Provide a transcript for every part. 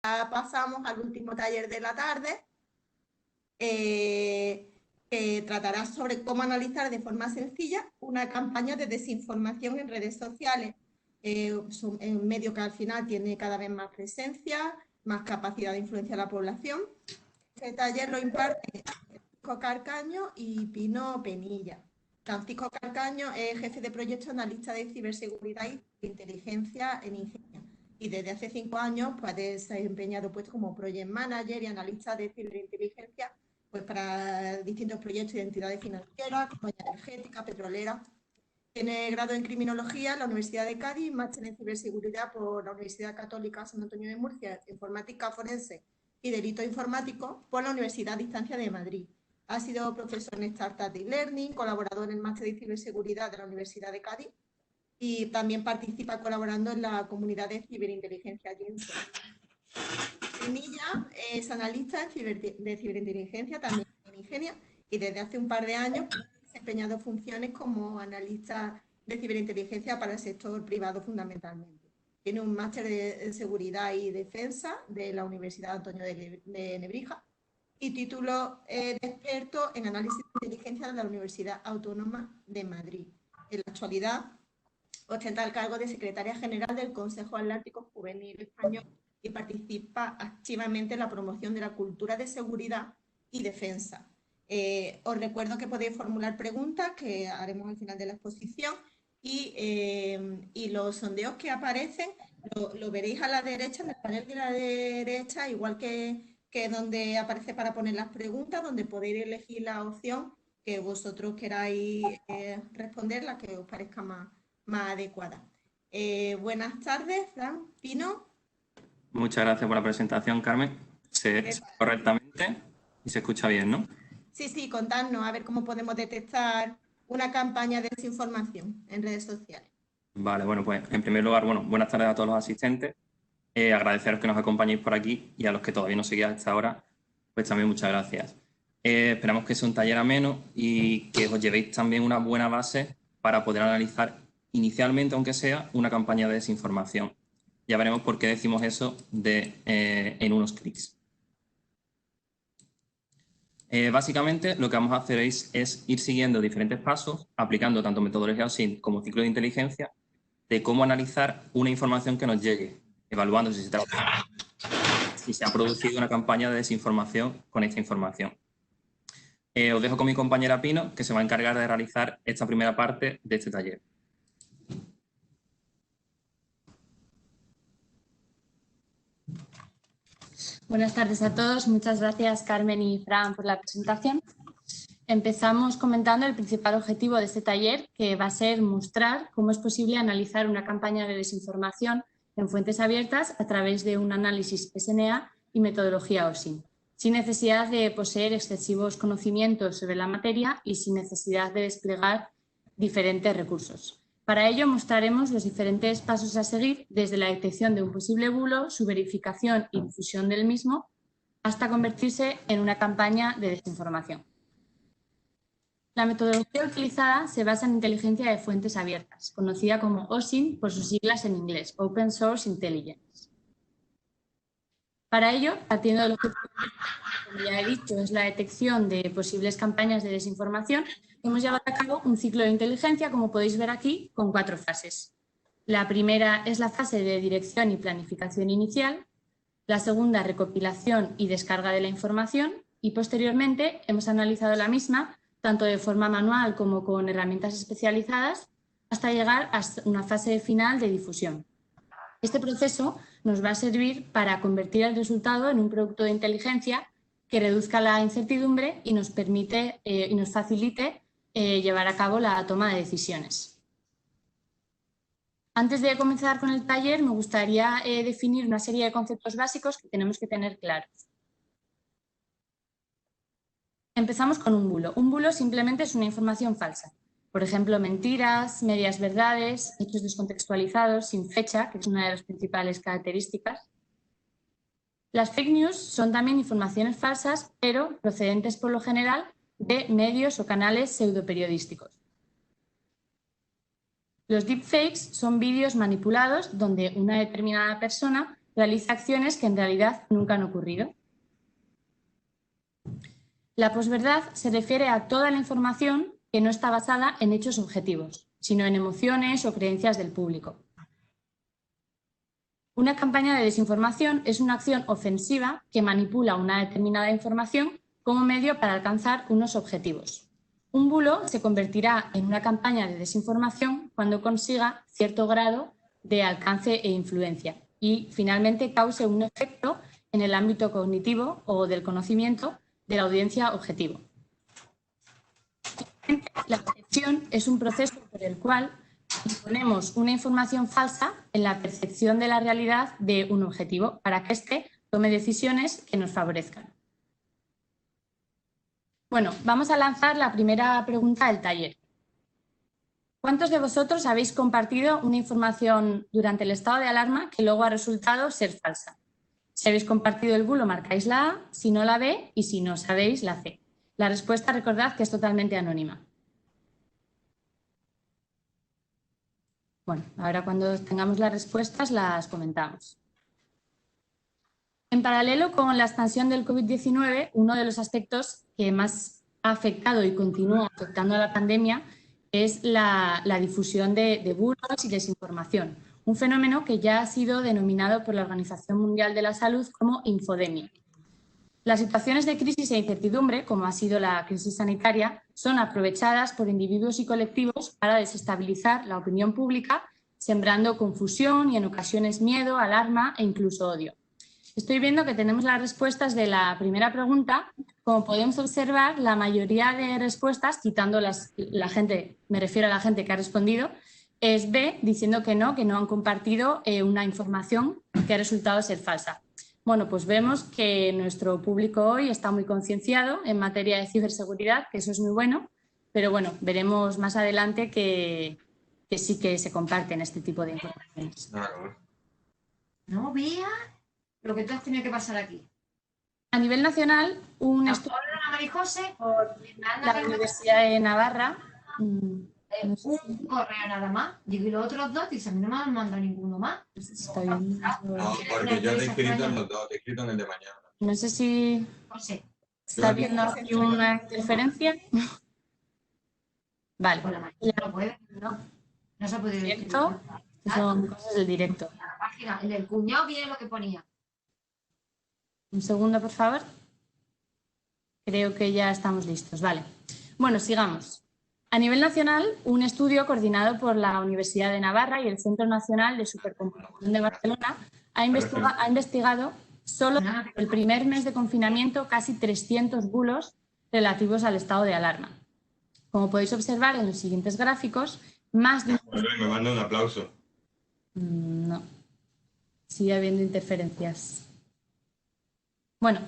pasamos al último taller de la tarde, que tratará sobre cómo analizar de forma sencilla una campaña de desinformación en redes sociales, un medio que al final tiene cada vez más presencia, más capacidad de influenciar a la población. Este taller lo imparte Francisco Carcaño y Pino Penilla. Francisco Carcaño es jefe de proyecto analista de ciberseguridad y inteligencia en Ingenia. Y desde hace 5 años pues, ha desempeñado puestos como project manager y analista de ciberinteligencia pues, para distintos proyectos de entidades financieras, compañías energéticas, petroleras. Tiene grado en criminología en la Universidad de Cádiz, máster en ciberseguridad por la Universidad Católica San Antonio de Murcia, informática forense y delito informático por la Universidad a Distancia de Madrid. Ha sido profesor en Startup y Learning, colaborador en el máster de ciberseguridad de la Universidad de Cádiz y también participa colaborando en la comunidad de ciberinteligencia Jensen. Penilla es analista de ciberinteligencia también en Ingenia y desde hace un par de años ha desempeñado funciones como analista de ciberinteligencia para el sector privado fundamentalmente. Tiene un máster de seguridad y defensa de la Universidad Antonio de Nebrija y título de experto en análisis de inteligencia de la Universidad Autónoma de Madrid. En la actualidad ostenta el cargo de secretaria general del Consejo Atlántico Juvenil Español y participa activamente en la promoción de la cultura de seguridad y defensa. Os recuerdo que podéis formular preguntas que haremos al final de la exposición y los sondeos que aparecen lo veréis a la derecha, en el panel de la derecha, igual que donde aparece para poner las preguntas, donde podéis elegir la opción que vosotros queráis responder, la que os parezca más adecuada. Buenas tardes, Fran, Pino. Muchas gracias por la presentación, Carmen. Se escucha correctamente y se escucha bien, ¿no? Sí, contadnos a ver cómo podemos detectar una campaña de desinformación en redes sociales. Vale, bueno, pues en primer lugar, buenas tardes a todos los asistentes. Agradeceros que nos acompañéis por aquí y a los que todavía no seguís hasta ahora, pues también muchas gracias. Esperamos que sea un taller ameno y que os llevéis también una buena base para poder analizar inicialmente, aunque sea, una campaña de desinformación. Ya veremos por qué decimos eso en unos clics. Básicamente, lo que vamos a hacer es ir siguiendo diferentes pasos, aplicando tanto metodología OSINT como ciclo de inteligencia, de cómo analizar una información que nos llegue, evaluando si se ha producido una campaña de desinformación con esta información. Os dejo con mi compañera Pino, que se va a encargar de realizar esta primera parte de este taller. Buenas tardes a todos. Muchas gracias, Carmen y Fran, por la presentación. Empezamos comentando el principal objetivo de este taller, que va a ser mostrar cómo es posible analizar una campaña de desinformación en fuentes abiertas a través de un análisis SNA y metodología OSINT, sin necesidad de poseer excesivos conocimientos sobre la materia y sin necesidad de desplegar diferentes recursos. Para ello mostraremos los diferentes pasos a seguir desde la detección de un posible bulo, su verificación y difusión del mismo, hasta convertirse en una campaña de desinformación. La metodología utilizada se basa en inteligencia de fuentes abiertas, conocida como OSINT por sus siglas en inglés, Open Source Intelligence. Para ello, partiendo del objetivo, como ya he dicho, es la detección de posibles campañas de desinformación, hemos llevado a cabo un ciclo de inteligencia, como podéis ver aquí, con 4 fases. La primera es la fase de dirección y planificación inicial, la segunda, recopilación y descarga de la información, y posteriormente hemos analizado la misma, tanto de forma manual como con herramientas especializadas, hasta llegar a una fase final de difusión. Este proceso nos va a servir para convertir el resultado en un producto de inteligencia que reduzca la incertidumbre y nos permite y nos facilite llevar a cabo la toma de decisiones. Antes de comenzar con el taller, me gustaría definir una serie de conceptos básicos que tenemos que tener claros. Empezamos con un bulo. Un bulo simplemente es una información falsa. Por ejemplo, mentiras, medias verdades, hechos descontextualizados, sin fecha, que es una de las principales características. Las fake news son también informaciones falsas, pero procedentes por lo general de medios o canales pseudoperiodísticos. Los deepfakes son vídeos manipulados donde una determinada persona realiza acciones que en realidad nunca han ocurrido. La posverdad se refiere a toda la información que no está basada en hechos objetivos, sino en emociones o creencias del público. Una campaña de desinformación es una acción ofensiva que manipula una determinada información como medio para alcanzar unos objetivos. Un bulo se convertirá en una campaña de desinformación cuando consiga cierto grado de alcance e influencia y finalmente cause un efecto en el ámbito cognitivo o del conocimiento de la audiencia objetivo. La percepción es un proceso por el cual imponemos una información falsa en la percepción de la realidad de un objetivo para que éste tome decisiones que nos favorezcan. Bueno, vamos a lanzar la primera pregunta del taller. ¿Cuántos de vosotros habéis compartido una información durante el estado de alarma que luego ha resultado ser falsa? Si habéis compartido el bulo, marcáis la A, si no la B y si no sabéis, la C. La respuesta, recordad que es totalmente anónima. Bueno, ahora cuando tengamos las respuestas las comentamos. En paralelo con la expansión del COVID-19, uno de los aspectos que más ha afectado y continúa afectando a la pandemia es la difusión de bulos y desinformación, un fenómeno que ya ha sido denominado por la Organización Mundial de la Salud como infodemia. Las situaciones de crisis e incertidumbre, como ha sido la crisis sanitaria, son aprovechadas por individuos y colectivos para desestabilizar la opinión pública, sembrando confusión y en ocasiones miedo, alarma e incluso odio. Estoy viendo que tenemos las respuestas de la primera pregunta. Como podemos observar, la mayoría de respuestas, quitando la gente, me refiero a la gente que ha respondido, es B, diciendo que no han compartido una información que ha resultado ser falsa. Bueno, pues vemos que nuestro público hoy está muy concienciado en materia de ciberseguridad, que eso es muy bueno, pero bueno, veremos más adelante que sí que se comparten este tipo de informaciones. No vea lo que tú has tenido que pasar aquí. A nivel nacional, un estudio por la Universidad de Navarra. Un correo nada más. Digo, y los otros dos, dice, a mí no me han mandado ninguno más. Está bien. No, porque yo te he escrito en los dos, te he escrito en el de mañana. No sé si José. está viendo aquí una interferencia. Vale. No puede, no se ha podido escribir. Directo, son cosas del directo. La página, el del cuñado viene lo que ponía. Un segundo, por favor. Creo que ya estamos listos. Vale. Bueno, sigamos. A nivel nacional, un estudio coordinado por la Universidad de Navarra y el Centro Nacional de Supercomputación de Barcelona ha investigado solo en el primer mes de confinamiento casi 300 bulos relativos al estado de alarma. Como podéis observar en los siguientes gráficos, más de... Me manda un aplauso. No. Sigue habiendo interferencias. Bueno,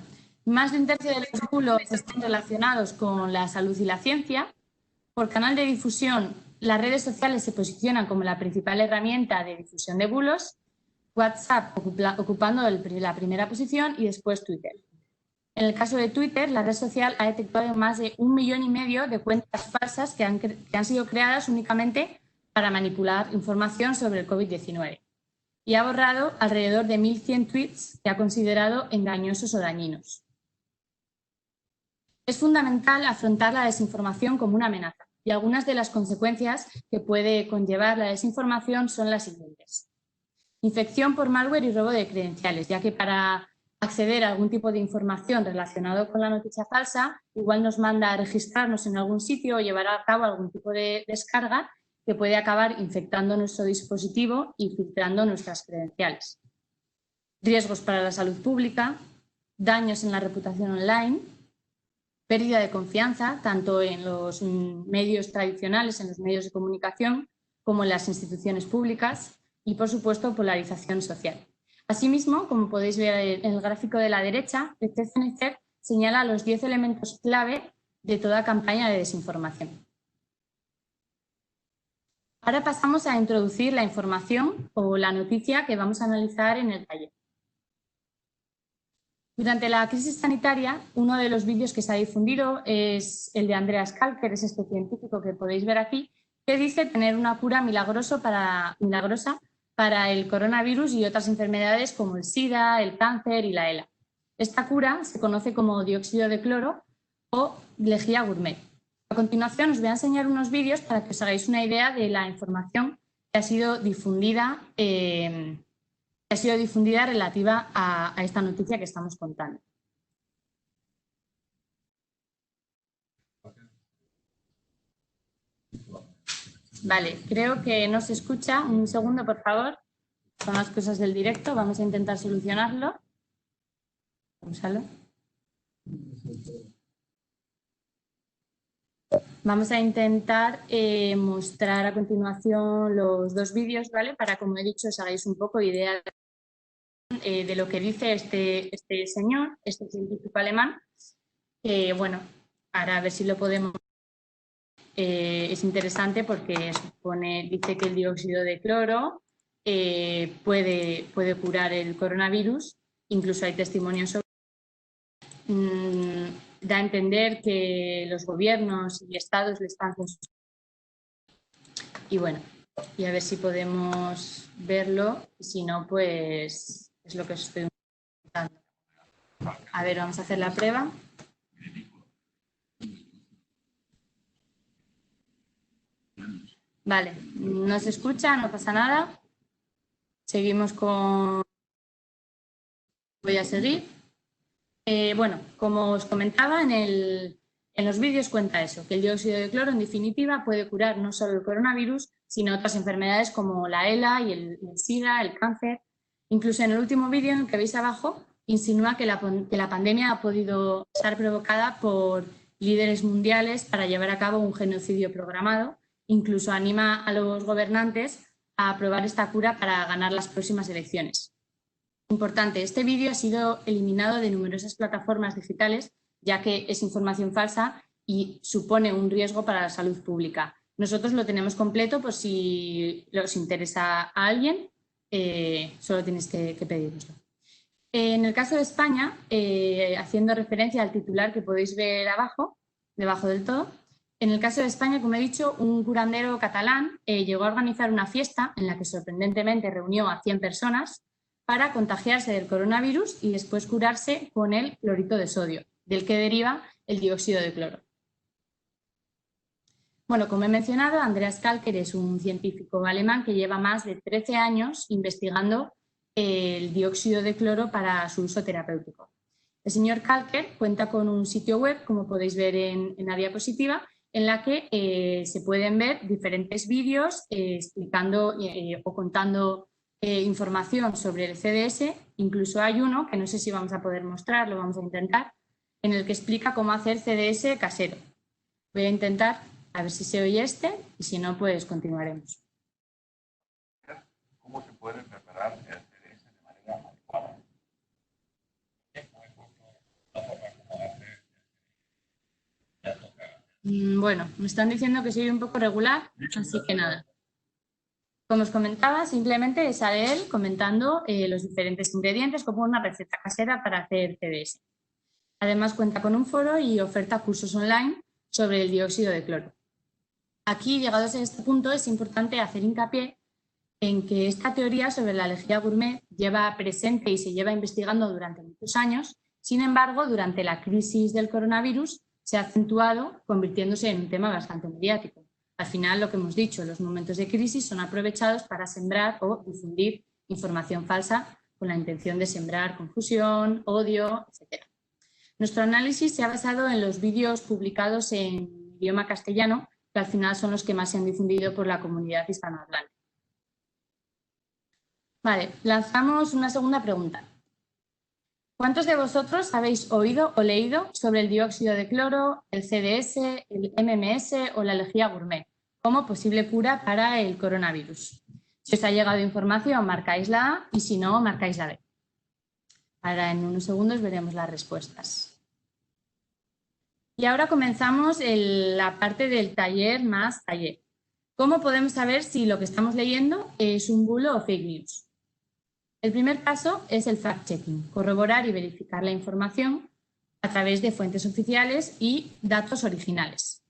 más de un tercio de los bulos están relacionados con la salud y la ciencia. Por canal de difusión, las redes sociales se posicionan como la principal herramienta de difusión de bulos, WhatsApp ocupando la primera posición y después Twitter. En el caso de Twitter, la red social ha detectado más de 1,5 millones de cuentas falsas que han sido creadas únicamente para manipular información sobre el COVID-19 y ha borrado alrededor de 1.100 tweets que ha considerado engañosos o dañinos. Es fundamental afrontar la desinformación como una amenaza y algunas de las consecuencias que puede conllevar la desinformación son las siguientes. Infección por malware y robo de credenciales, ya que para acceder a algún tipo de información relacionado con la noticia falsa, igual nos manda a registrarnos en algún sitio o llevar a cabo algún tipo de descarga que puede acabar infectando nuestro dispositivo y filtrando nuestras credenciales. Riesgos para la salud pública, daños en la reputación online, pérdida de confianza tanto en los medios tradicionales, en los medios de comunicación, como en las instituciones públicas y, por supuesto, polarización social. Asimismo, como podéis ver en el gráfico de la derecha, el CCNCER señala los 10 elementos clave de toda campaña de desinformación. Ahora pasamos a introducir la información o la noticia que vamos a analizar en el taller. Durante la crisis sanitaria, uno de los vídeos que se ha difundido es el de Andreas Kalker, es este científico que podéis ver aquí, que dice tener una cura milagrosa para el coronavirus y otras enfermedades como el SIDA, el cáncer y la ELA. Esta cura se conoce como dióxido de cloro o lejía gourmet. A continuación os voy a enseñar unos vídeos para que os hagáis una idea de la información que ha sido difundida, relativa a esta noticia que estamos contando. Vale, creo que no se escucha. Un segundo, por favor. Son las cosas del directo. Vamos a intentar solucionarlo. Vamos a intentar mostrar a continuación los dos vídeos, ¿vale? Para, como he dicho, os hagáis un poco idea de lo que dice este señor, este científico alemán. Bueno, ahora a ver si lo podemos... es interesante porque dice que el dióxido de cloro puede curar el coronavirus. Incluso hay testimonios sobre... da a entender que los gobiernos y estados le están... Y bueno, y a ver si podemos verlo. Si no, pues es lo que os estoy contando. A ver, vamos a hacer la prueba. Vale, no se escucha, no pasa nada. Seguimos con... Voy a seguir. Bueno, como os comentaba, en los vídeos cuenta eso, que el dióxido de cloro, en definitiva, puede curar no solo el coronavirus, sino otras enfermedades como la ELA y el SIDA, el cáncer. Incluso en el último vídeo, en el que veis abajo, insinúa que la pandemia ha podido estar provocada por líderes mundiales para llevar a cabo un genocidio programado. Incluso anima a los gobernantes a aprobar esta cura para ganar las próximas elecciones. Importante, este vídeo ha sido eliminado de numerosas plataformas digitales, ya que es información falsa y supone un riesgo para la salud pública. Nosotros lo tenemos completo por si os interesa a alguien, solo tienes que pedírnoslo. En el caso de España, haciendo referencia al titular que podéis ver abajo, debajo del todo, en el caso de España, como he dicho, un curandero catalán llegó a organizar una fiesta en la que sorprendentemente reunió a 100 personas para contagiarse del coronavirus y después curarse con el clorito de sodio, del que deriva el dióxido de cloro. Bueno, como he mencionado, Andreas Kalker es un científico alemán que lleva más de 13 años investigando el dióxido de cloro para su uso terapéutico. El señor Kalker cuenta con un sitio web, como podéis ver en la diapositiva, en la que se pueden ver diferentes vídeos explicando o contando información sobre el CDS. Incluso hay uno, que no sé si vamos a poder mostrar, lo vamos a intentar, en el que explica cómo hacer CDS casero. Voy a intentar a ver si se oye y si no, pues continuaremos. ¿Cómo se puede preparar el CDS de manera adecuada? Bueno, me están diciendo que soy un poco regular, así que nada. Como os comentaba, simplemente sale él comentando los diferentes ingredientes como una receta casera para hacer CDS. Además cuenta con un foro y oferta cursos online sobre el dióxido de cloro. Aquí, llegados a este punto, es importante hacer hincapié en que esta teoría sobre la lejía gourmet lleva presente y se lleva investigando durante muchos años. Sin embargo, durante la crisis del coronavirus se ha acentuado, convirtiéndose en un tema bastante mediático. Al final, lo que hemos dicho, los momentos de crisis son aprovechados para sembrar o difundir información falsa con la intención de sembrar confusión, odio, etc. Nuestro análisis se ha basado en los vídeos publicados en idioma castellano, que al final son los que más se han difundido por la comunidad hispanohablante. Vale, lanzamos una segunda pregunta. ¿Cuántos de vosotros habéis oído o leído sobre el dióxido de cloro, el CDS, el MMS o la lejía gourmet como posible cura para el coronavirus? Si os ha llegado información, marcáis la A y si no, marcáis la B. Ahora en unos segundos veremos las respuestas. Y ahora comenzamos la parte del taller más taller. ¿Cómo podemos saber si lo que estamos leyendo es un bulo o fake news? El primer paso es el fact-checking, corroborar y verificar la información a través de fuentes oficiales y datos originales.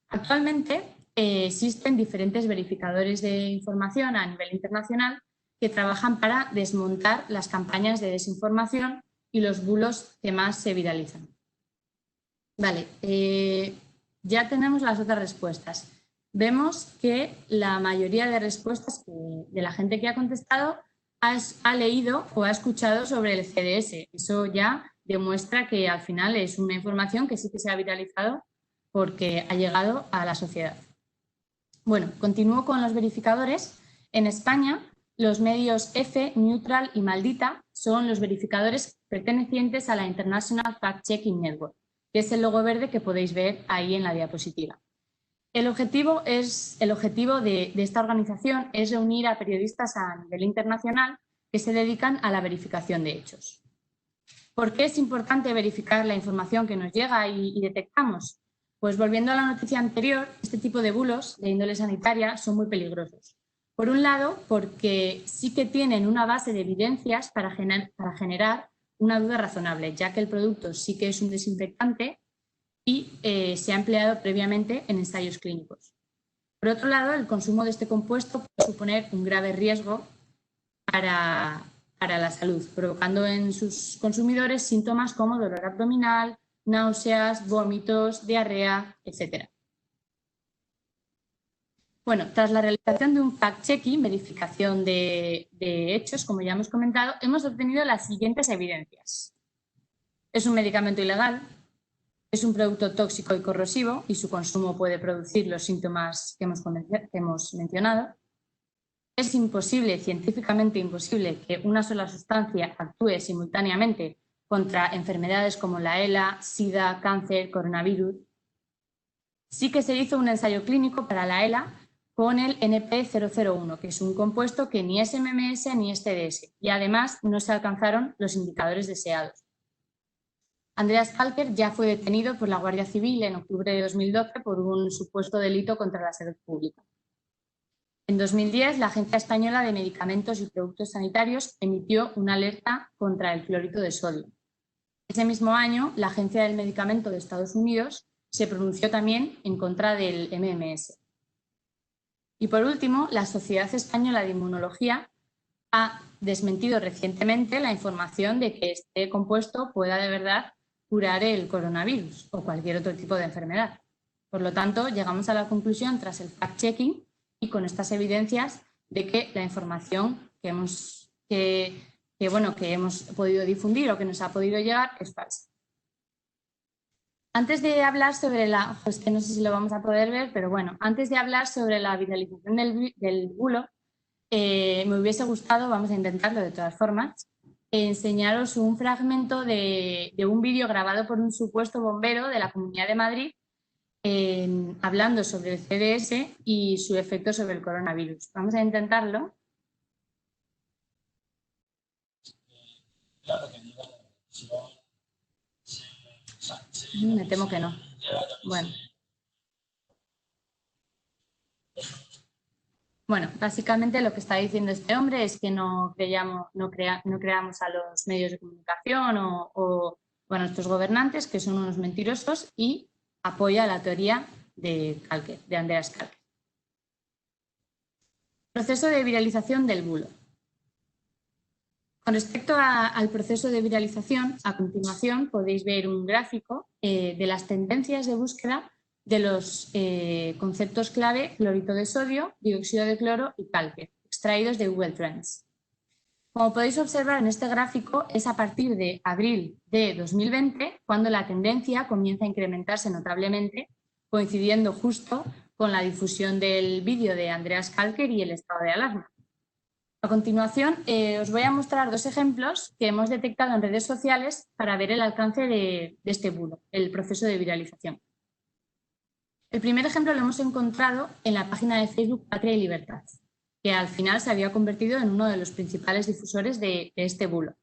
Actualmente existen diferentes verificadores de información a nivel internacional que trabajan para desmontar las campañas de desinformación y los bulos que más se viralizan. Vale, ya tenemos las otras respuestas. Vemos que la mayoría de respuestas de la gente que ha contestado ha leído o ha escuchado sobre el CDS. Eso ya demuestra que al final es una información que sí que se ha viralizado porque ha llegado a la sociedad. Bueno, continúo con los verificadores. En España, los medios EFE, Neutral y Maldita son los verificadores pertenecientes a la International Fact Checking Network, que es el logo verde que podéis ver ahí en la diapositiva. El objetivo de esta organización es reunir a periodistas a nivel internacional que se dedican a la verificación de hechos. ¿Por qué es importante verificar la información que nos llega y detectamos? Pues volviendo a la noticia anterior, este tipo de bulos de índole sanitaria son muy peligrosos. Por un lado, porque sí que tienen una base de evidencias para generar una duda razonable, ya que el producto sí que es un desinfectante y se ha empleado previamente en ensayos clínicos. Por otro lado, el consumo de este compuesto puede suponer un grave riesgo para la salud, provocando en sus consumidores síntomas como dolor abdominal, náuseas, vómitos, diarrea, etc. Bueno, tras la realización de un fact-checking, verificación de hechos, como ya hemos comentado, hemos obtenido las siguientes evidencias. Es un medicamento ilegal, es un producto tóxico y corrosivo y su consumo puede producir los síntomas que hemos mencionado. Es imposible, científicamente imposible, que una sola sustancia actúe simultáneamente contra enfermedades como la ELA, SIDA, cáncer, coronavirus. Sí que se hizo un ensayo clínico para la ELA con el NP001, que es un compuesto que ni es MMS ni es CDS, y además no se alcanzaron los indicadores deseados. Andreas Kalker ya fue detenido por la Guardia Civil en octubre de 2012 por un supuesto delito contra la salud pública. En 2010, la Agencia Española de Medicamentos y Productos Sanitarios emitió una alerta contra el clorito de sodio. Ese mismo año, la Agencia del Medicamento de Estados Unidos se pronunció también en contra del MMS. Y por último, la Sociedad Española de Inmunología ha desmentido recientemente la información de que este compuesto pueda de verdad curar el coronavirus o cualquier otro tipo de enfermedad. Por lo tanto, llegamos a la conclusión, tras el fact-checking y con estas evidencias, de que la información que hemos podido difundir o que nos ha podido llegar es falsa. Antes de hablar sobre es que no sé si lo vamos a poder ver, pero bueno, antes de hablar sobre la viralización del bulo, me hubiese gustado, vamos a intentarlo de todas formas, enseñaros un fragmento de un vídeo grabado por un supuesto bombero de la Comunidad de Madrid hablando sobre el CDS y su efecto sobre el coronavirus. Vamos a intentarlo. Me temo que no. Bueno, básicamente lo que está diciendo este hombre es que no creamos a los medios de comunicación o a nuestros gobernantes, que son unos mentirosos, y apoya la teoría de Andreas Kalker. Proceso de viralización del bulo. Con respecto al proceso de viralización, a continuación podéis ver un gráfico de las tendencias de búsqueda de los conceptos clave clorito de sodio, dióxido de cloro y Kalker, extraídos de Google Trends. Como podéis observar en este gráfico, es a partir de abril de 2020 cuando la tendencia comienza a incrementarse notablemente, coincidiendo justo con la difusión del vídeo de Andreas Kalker y el estado de alarma. A continuación, os voy a mostrar dos ejemplos que hemos detectado en redes sociales para ver el alcance de este bulo, el proceso de viralización. El primer ejemplo lo hemos encontrado en la página de Facebook Patria y Libertad, que al final se había convertido en uno de los principales difusores de este bulo.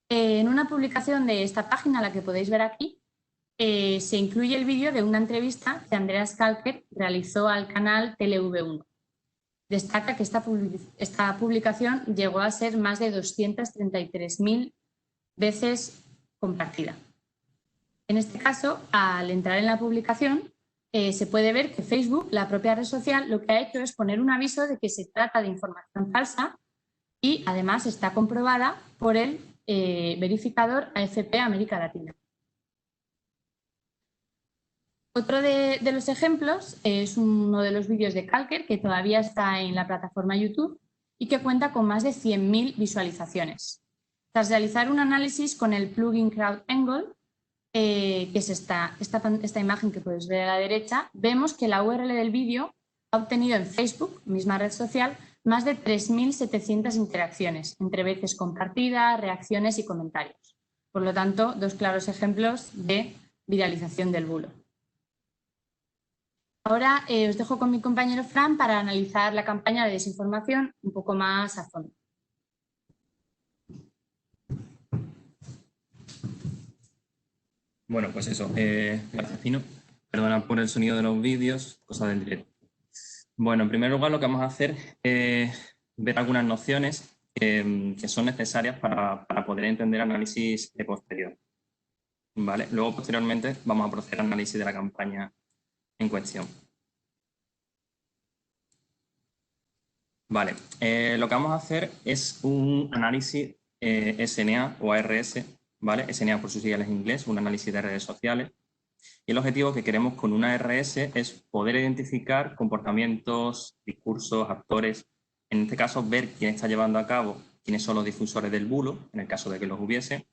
En una publicación de esta página, la que podéis ver aquí, se incluye el vídeo de una entrevista que Andreas Kalker realizó al canal TeleV1. Destaca que esta publicación llegó a ser más de 233.000 veces compartida. En este caso, al entrar en la publicación, se puede ver que Facebook, la propia red social, lo que ha hecho es poner un aviso de que se trata de información falsa y además está comprobada por el verificador AFP América Latina. Otro de los ejemplos es uno de los vídeos de Calker que todavía está en la plataforma YouTube y que cuenta con más de 100.000 visualizaciones. Tras realizar un análisis con el plugin CrowdAngle, que es esta imagen que puedes ver a la derecha, vemos que la URL del vídeo ha obtenido en Facebook, misma red social, más de 3.700 interacciones, entre veces compartidas, reacciones y comentarios. Por lo tanto, dos claros ejemplos de viralización del bulo. Ahora os dejo con mi compañero Fran para analizar la campaña de desinformación un poco más a fondo. Bueno, pues eso. Gracias, Pino. Perdona por el sonido de los vídeos, cosa del directo. Bueno, en primer lugar lo que vamos a hacer es ver algunas nociones que son necesarias para poder entender análisis posterior. ¿Vale? Luego, posteriormente, vamos a proceder al análisis de la campaña en cuestión. Vale, lo que vamos a hacer es un análisis SNA o ARS, ¿vale? SNA por sus siglas en inglés, un análisis de redes sociales. Y el objetivo que queremos con una ARS es poder identificar comportamientos, discursos, actores, en este caso ver quién está llevando a cabo, quiénes son los difusores del bulo, en el caso de que los hubiese,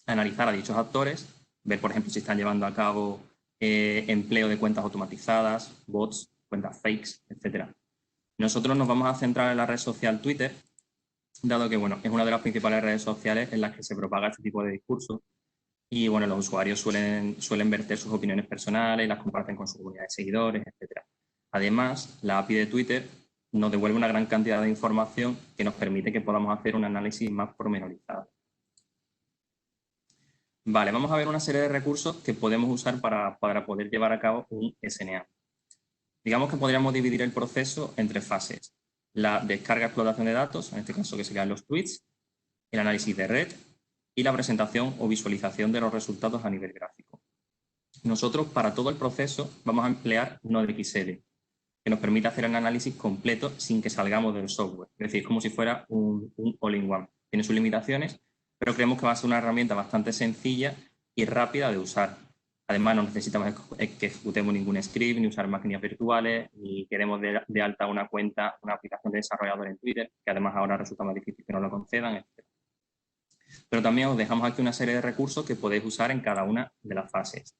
analizar a dichos actores, ver, por ejemplo, si están llevando a cabo empleo de cuentas automatizadas, bots, cuentas fakes, etc. Nosotros nos vamos a centrar en la red social Twitter, dado que bueno, es una de las principales redes sociales en las que se propaga este tipo de discursos y bueno, los usuarios suelen verter sus opiniones personales, las comparten con su comunidad de seguidores, etc. Además, la API de Twitter nos devuelve una gran cantidad de información que nos permite que podamos hacer un análisis más pormenorizado. Vale, vamos a ver una serie de recursos que podemos usar para poder llevar a cabo un SNA. Digamos que podríamos dividir el proceso en tres fases. La descarga y explotación de datos, en este caso que serían los tweets, el análisis de red y la presentación o visualización de los resultados a nivel gráfico. Nosotros, para todo el proceso, vamos a emplear NodeXL, que nos permite hacer un análisis completo sin que salgamos del software. Es decir, como si fuera un all-in-one. Tiene sus limitaciones, pero creemos que va a ser una herramienta bastante sencilla y rápida de usar. Además, no necesitamos que ejecutemos ningún script, ni usar máquinas virtuales, ni queremos de alta una cuenta, una aplicación de desarrollador en Twitter, que además ahora resulta más difícil que nos lo concedan, etc. Pero también os dejamos aquí una serie de recursos que podéis usar en cada una de las fases.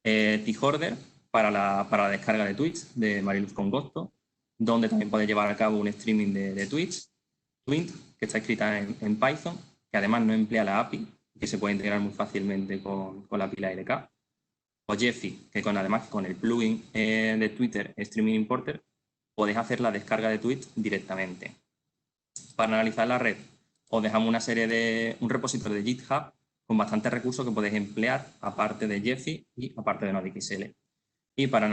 T-Hoarder para la descarga de tweets de Mariluz Congosto, donde también podéis llevar a cabo un streaming de tweets. Twint, que está escrita en Python, que además no emplea la API, que se puede integrar muy fácilmente con la API LK. O Jeffy, que además con el plugin de Twitter Streaming Importer podéis hacer la descarga de tweets directamente. Para analizar la red os dejamos un repositorio de GitHub con bastantes recursos que podéis emplear aparte de Jeffy y aparte de NodeXL. Y para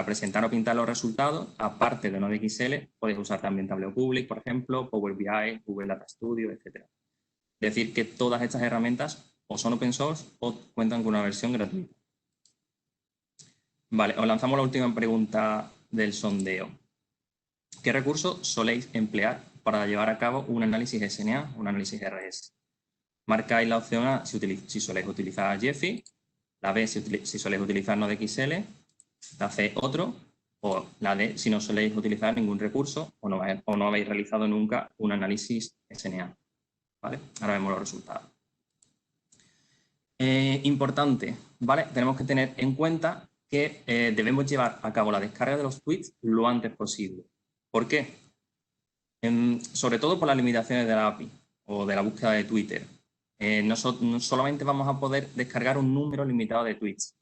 presentar o pintar los resultados, aparte de NodeXL, podéis usar también Tableau Public, por ejemplo, Power BI, Google Data Studio, etc. Es decir, que todas estas herramientas o son open source o cuentan con una versión gratuita. Vale, os lanzamos la última pregunta del sondeo. ¿Qué recursos soléis emplear para llevar a cabo un análisis SNA, un análisis RS? Marcáis la opción A si soléis utilizar Jeffy, la B si soléis utilizar NodeXL, la C otro, o la D si no soléis utilizar ningún recurso o no habéis realizado nunca un análisis SNA. ¿Vale? Ahora vemos los resultados. Importante, ¿vale? Tenemos que tener en cuenta que debemos llevar a cabo la descarga de los tweets lo antes posible. ¿Por qué? Sobre todo por las limitaciones de la API o de la búsqueda de Twitter. No solamente vamos a poder descargar un número limitado de tweets.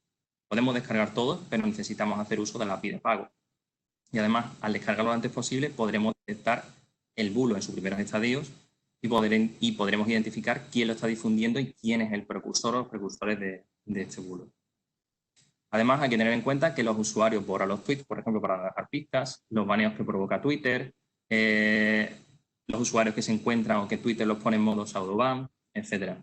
Podemos descargar todos, pero necesitamos hacer uso de la API de pago. Y además, al descargarlo lo antes posible, podremos detectar el bulo en sus primeros estadios y podremos identificar quién lo está difundiendo y quién es el precursor o los precursores de este bulo. Además, hay que tener en cuenta que los usuarios borran los tweets, por ejemplo, para dejar pistas, los baneos que provoca Twitter, los usuarios que se encuentran o que Twitter los pone en modo pseudo-ban, etc.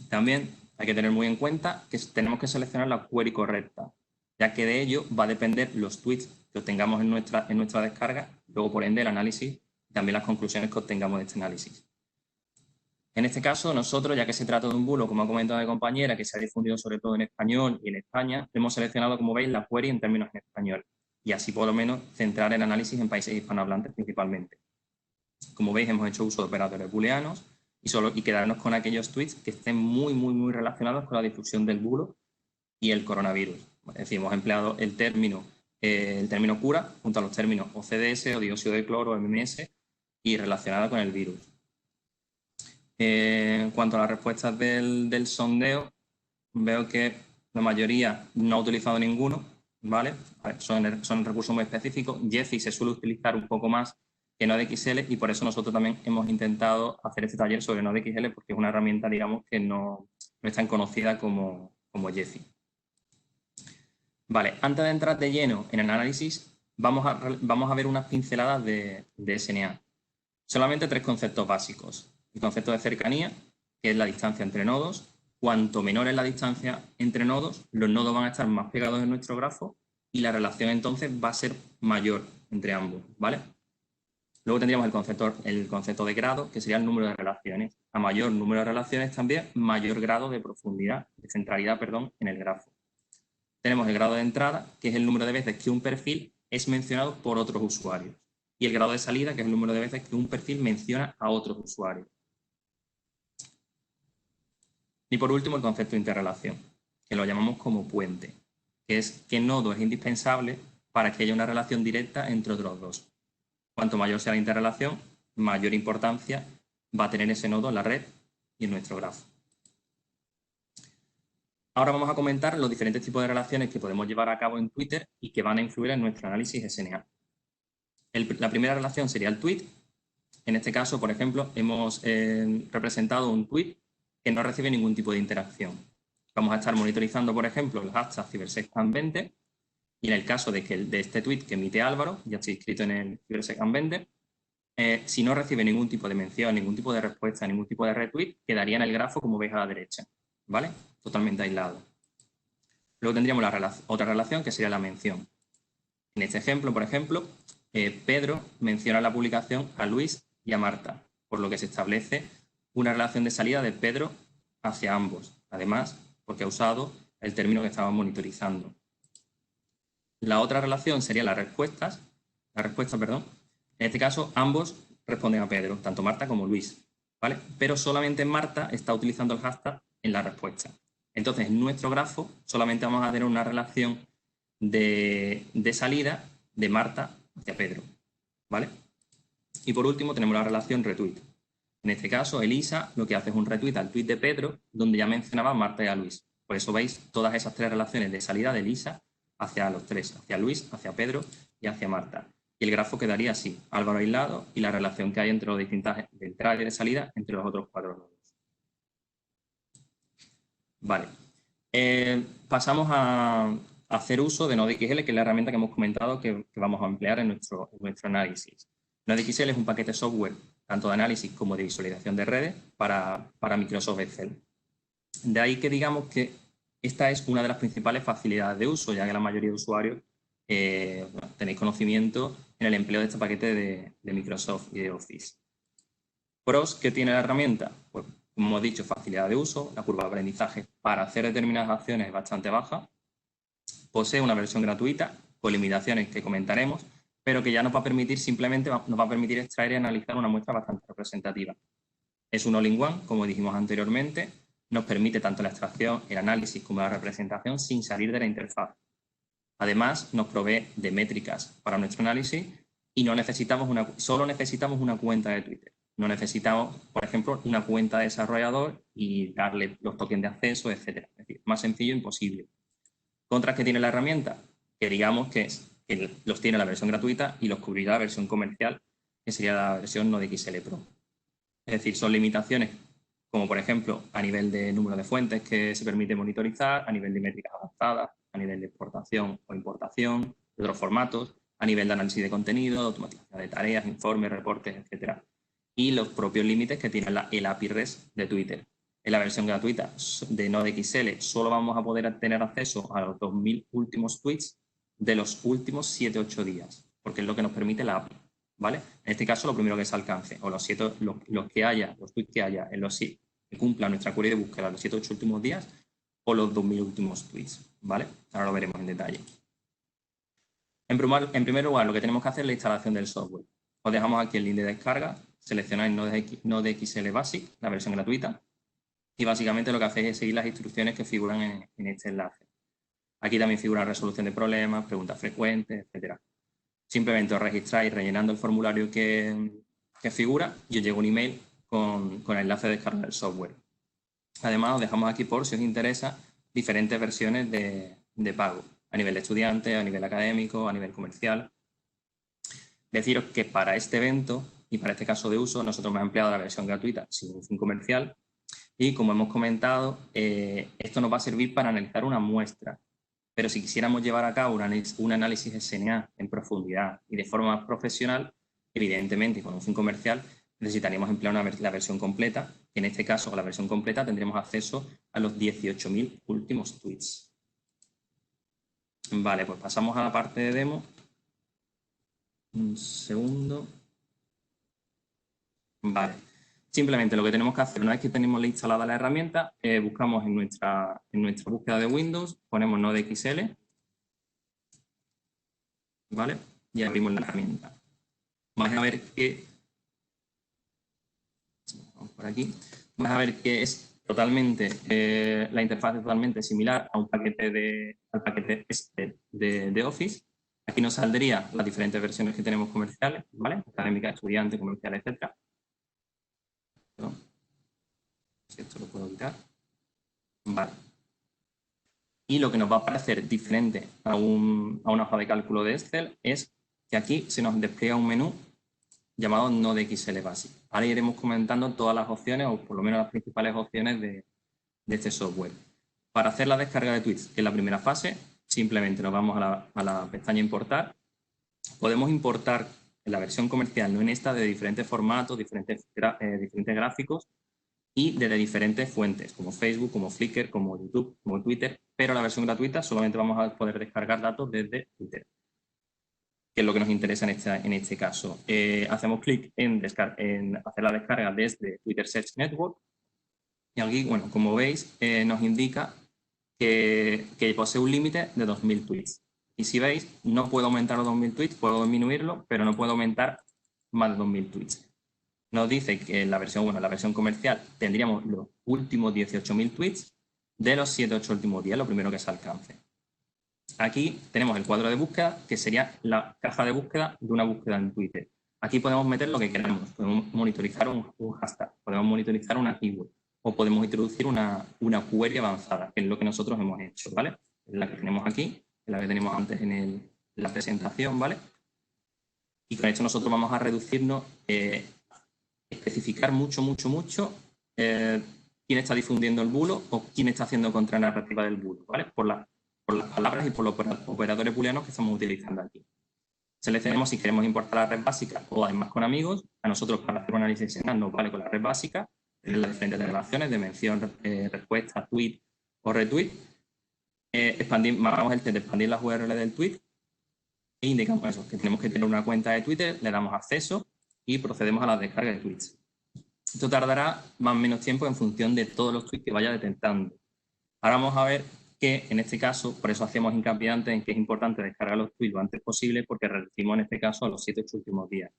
También hay que tener muy en cuenta que tenemos que seleccionar la query correcta, ya que de ello va a depender los tweets que obtengamos en nuestra descarga luego por ende el análisis y también las conclusiones que obtengamos de este análisis. En este caso, nosotros, ya que se trata de un bulo, como ha comentado mi compañera, que se ha difundido sobre todo en español y en España, hemos seleccionado, como veis, la query en términos en español y así por lo menos centrar el análisis en países hispanohablantes principalmente. Como veis, hemos hecho uso de operadores booleanos y quedarnos con aquellos tweets que estén muy relacionados con la difusión del bulo y el coronavirus. Es decir, hemos empleado el término cura junto a los términos OCDS o dióxido de cloro o MMS y relacionada con el virus. En cuanto a las respuestas del sondeo, veo que la mayoría no ha utilizado ninguno, ¿vale? Son recursos muy específicos. Jessie se suele utilizar un poco más que NodeXL y por eso nosotros también hemos intentado hacer este taller sobre NodeXL porque es una herramienta, digamos, que no es tan conocida como Jessie. Vale, antes de entrar de lleno en el análisis, vamos a ver unas pinceladas de SNA. Solamente 3 conceptos básicos. El concepto de cercanía, que es la distancia entre nodos. Cuanto menor es la distancia entre nodos, los nodos van a estar más pegados en nuestro grafo y la relación entonces va a ser mayor entre ambos, ¿vale? Luego tendríamos el concepto de grado, que sería el número de relaciones. A mayor número de relaciones también, mayor grado de profundidad, de centralidad, perdón, en el grafo. Tenemos el grado de entrada, que es el número de veces que un perfil es mencionado por otros usuarios. Y el grado de salida, que es el número de veces que un perfil menciona a otros usuarios. Y por último, el concepto de interrelación, que lo llamamos como puente, que es qué nodo es indispensable para que haya una relación directa entre otros dos. Cuanto mayor sea la interrelación, mayor importancia va a tener ese nodo en la red y en nuestro grafo. Ahora vamos a comentar los diferentes tipos de relaciones que podemos llevar a cabo en Twitter y que van a influir en nuestro análisis SNA. La primera relación sería el tweet. En este caso, por ejemplo, hemos representado un tweet que no recibe ningún tipo de interacción. Vamos a estar monitorizando, por ejemplo, el hashtag CiberSecAm20 y en el caso de este tweet que emite Álvaro, ya estoy inscrito en el CiberSecAm20, si no recibe ningún tipo de mención, ningún tipo de respuesta, ningún tipo de retweet, quedaría en el grafo como veis a la derecha, ¿vale? Totalmente aislado. Luego tendríamos otra relación que sería la mención. En este ejemplo, por ejemplo, Pedro menciona en la publicación a Luis y a Marta, por lo que se establece una relación de salida de Pedro hacia ambos, además porque ha usado el término que estaba monitorizando. La otra relación sería las respuestas, perdón. En este caso, ambos responden a Pedro, tanto Marta como Luis, ¿vale? Pero solamente Marta está utilizando el hashtag en la respuesta. Entonces, en nuestro grafo solamente vamos a tener una relación de salida de Marta hacia Pedro, ¿vale? Y por último tenemos la relación retweet. En este caso, Elisa lo que hace es un retweet al tweet de Pedro, donde ya mencionaba a Marta y a Luis. Por eso veis todas esas 3 relaciones de salida de Elisa hacia los 3, hacia Luis, hacia Pedro y hacia Marta. Y el grafo quedaría así, Álvaro aislado y la relación que hay entre las distintas de entrada y de salida entre los otros 4 nodos. Vale. Pasamos a hacer uso de NodeXL, que es la herramienta que hemos comentado que vamos a emplear en nuestro análisis. NodeXL es un paquete software tanto de análisis como de visualización de redes para Microsoft Excel. De ahí que digamos que esta es una de las principales facilidades de uso, ya que la mayoría de usuarios tenéis conocimiento en el empleo de este paquete de Microsoft y de Office. Pros que tiene la herramienta, pues como hemos dicho, facilidad de uso, la curva de aprendizaje para hacer determinadas acciones es bastante baja, posee una versión gratuita con limitaciones que comentaremos, pero que ya nos va a permitir extraer y analizar una muestra bastante representativa. Es un all-in-one, como dijimos anteriormente, nos permite tanto la extracción, el análisis como la representación sin salir de la interfaz. Además, nos provee de métricas para nuestro análisis y solo necesitamos una cuenta de Twitter. No necesitamos, por ejemplo, una cuenta de desarrollador y darle los tokens de acceso, etc. Es decir, más sencillo imposible. Contras que tiene la herramienta, que digamos que los tiene la versión gratuita y los cubrirá la versión comercial, que sería la versión NodeXL Pro. Es decir, son limitaciones como, por ejemplo, a nivel de número de fuentes que se permite monitorizar, a nivel de métricas avanzadas, a nivel de exportación o importación, de otros formatos, a nivel de análisis de contenido, de automatización de tareas, informes, reportes, etc. Y los propios límites que tiene el API REST de Twitter. En la versión gratuita de NodeXL solo vamos a poder tener acceso a los 2000 últimos tweets de los últimos 7-8 días, porque es lo que nos permite la API. ¿vale? En este caso, lo primero que se alcance, o los tweets que haya en los que cumplan nuestra query de búsqueda los 7 o 8 últimos días, o los 2000 últimos tweets, ¿vale? Ahora lo veremos en detalle. En primer lugar, lo que tenemos que hacer es la instalación del software. Os dejamos aquí el link de descarga, seleccionáis Node.xl Basic, la versión gratuita, y básicamente lo que hacéis es seguir las instrucciones que figuran en este enlace. Aquí también figura resolución de problemas, preguntas frecuentes, etc. Simplemente os registráis rellenando el formulario que figura y os llega un email con el enlace de descarga del software. Además, os dejamos aquí, por si os interesa, diferentes versiones de pago, a nivel de estudiante, a nivel académico, a nivel comercial. Deciros que para este evento y para este caso de uso, nosotros hemos empleado la versión gratuita sin un fin comercial y, como hemos comentado, esto nos va a servir para analizar una muestra. Pero si quisiéramos llevar a cabo un análisis SNA en profundidad y de forma más profesional, evidentemente, y con un fin comercial, necesitaríamos emplear la versión completa. En este caso, con la versión completa, tendríamos acceso a los 18.000 últimos tweets. Vale, pues pasamos a la parte de demo. Un segundo. Vale. Simplemente lo que tenemos que hacer, una vez que tenemos instalada la herramienta, buscamos en nuestra búsqueda de Windows, ponemos Node.xl, ¿vale? Y abrimos la herramienta. Vamos a ver que... Vamos por aquí. Vamos a ver que es totalmente... la interfaz es totalmente similar a un paquete al paquete de Office. Aquí nos saldría las diferentes versiones que tenemos comerciales, ¿vale? Académica, estudiante, comercial, etcétera. Esto lo puedo quitar. Vale. Y lo que nos va a parecer diferente a una hoja de cálculo de Excel es que aquí se nos despliega un menú llamado Node.xl Basic. Ahora iremos comentando todas las opciones, o por lo menos las principales opciones de este software. Para hacer la descarga de tweets, que es la primera fase, simplemente nos vamos a la pestaña Importar. Podemos importar en la versión comercial, no en esta, de diferentes formatos, diferentes gráficos, y desde diferentes fuentes, como Facebook, como Flickr, como YouTube, como Twitter, pero la versión gratuita solamente vamos a poder descargar datos desde Twitter, que es lo que nos interesa en este caso. Hacemos clic en hacer la descarga desde Twitter Search Network, y aquí, bueno, como veis, nos indica que posee un límite de 2.000 tweets. Y si veis, no puedo aumentar los 2.000 tweets, puedo disminuirlo, pero no puedo aumentar más de 2.000 tweets. Nos dice que en la versión comercial tendríamos los últimos 18.000 tweets de los 7-8 últimos días, lo primero que se alcance. Aquí tenemos el cuadro de búsqueda, que sería la caja de búsqueda de una búsqueda en Twitter. Aquí podemos meter lo que queramos, podemos monitorizar un hashtag, podemos monitorizar una keyword, o podemos introducir una query avanzada, que es lo que nosotros hemos hecho, ¿vale? Es la que tenemos aquí, es la que tenemos antes en la presentación, ¿vale? Y con esto nosotros vamos a reducirnos, especificar mucho quién está difundiendo el bulo o quién está haciendo contranarrativa del bulo, ¿vale? Por las palabras y por los operadores booleanos que estamos utilizando aquí. Seleccionemos si queremos importar la red básica o además con amigos. A nosotros, para hacer un análisis SNA, nos vale con la red básica, las diferentes relaciones de mención, respuesta, tweet o retweet. Marcamos el test de expandir las URL del tweet e indicamos eso, que tenemos que tener una cuenta de Twitter, le damos acceso y procedemos a la descarga de tweets. Esto tardará más o menos tiempo en función de todos los tweets que vaya detectando. Ahora vamos a ver que en este caso, por eso hacemos hincapié antes en que es importante descargar los tweets lo antes posible, porque reducimos en este caso a los 7-8 últimos días.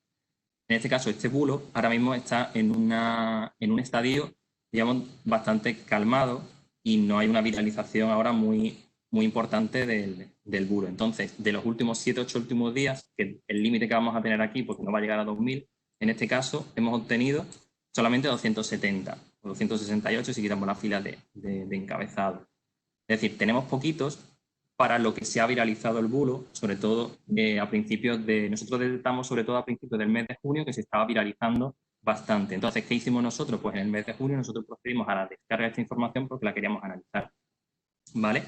En este caso, este bulo ahora mismo está en un estadio, digamos, bastante calmado y no hay una viralización ahora muy importante del bulo. Entonces, de los últimos 7-8 últimos días, que el límite que vamos a tener aquí, porque no va a llegar a 2.000, en este caso hemos obtenido solamente 270 o 268 si quitamos la fila de encabezado. Es decir, tenemos poquitos para lo que se ha viralizado el bulo, sobre todo a principios nosotros detectamos sobre todo a principios del mes de junio que se estaba viralizando bastante. Entonces, ¿qué hicimos nosotros? Pues en el mes de junio nosotros procedimos a la descarga de esta información porque la queríamos analizar, ¿vale?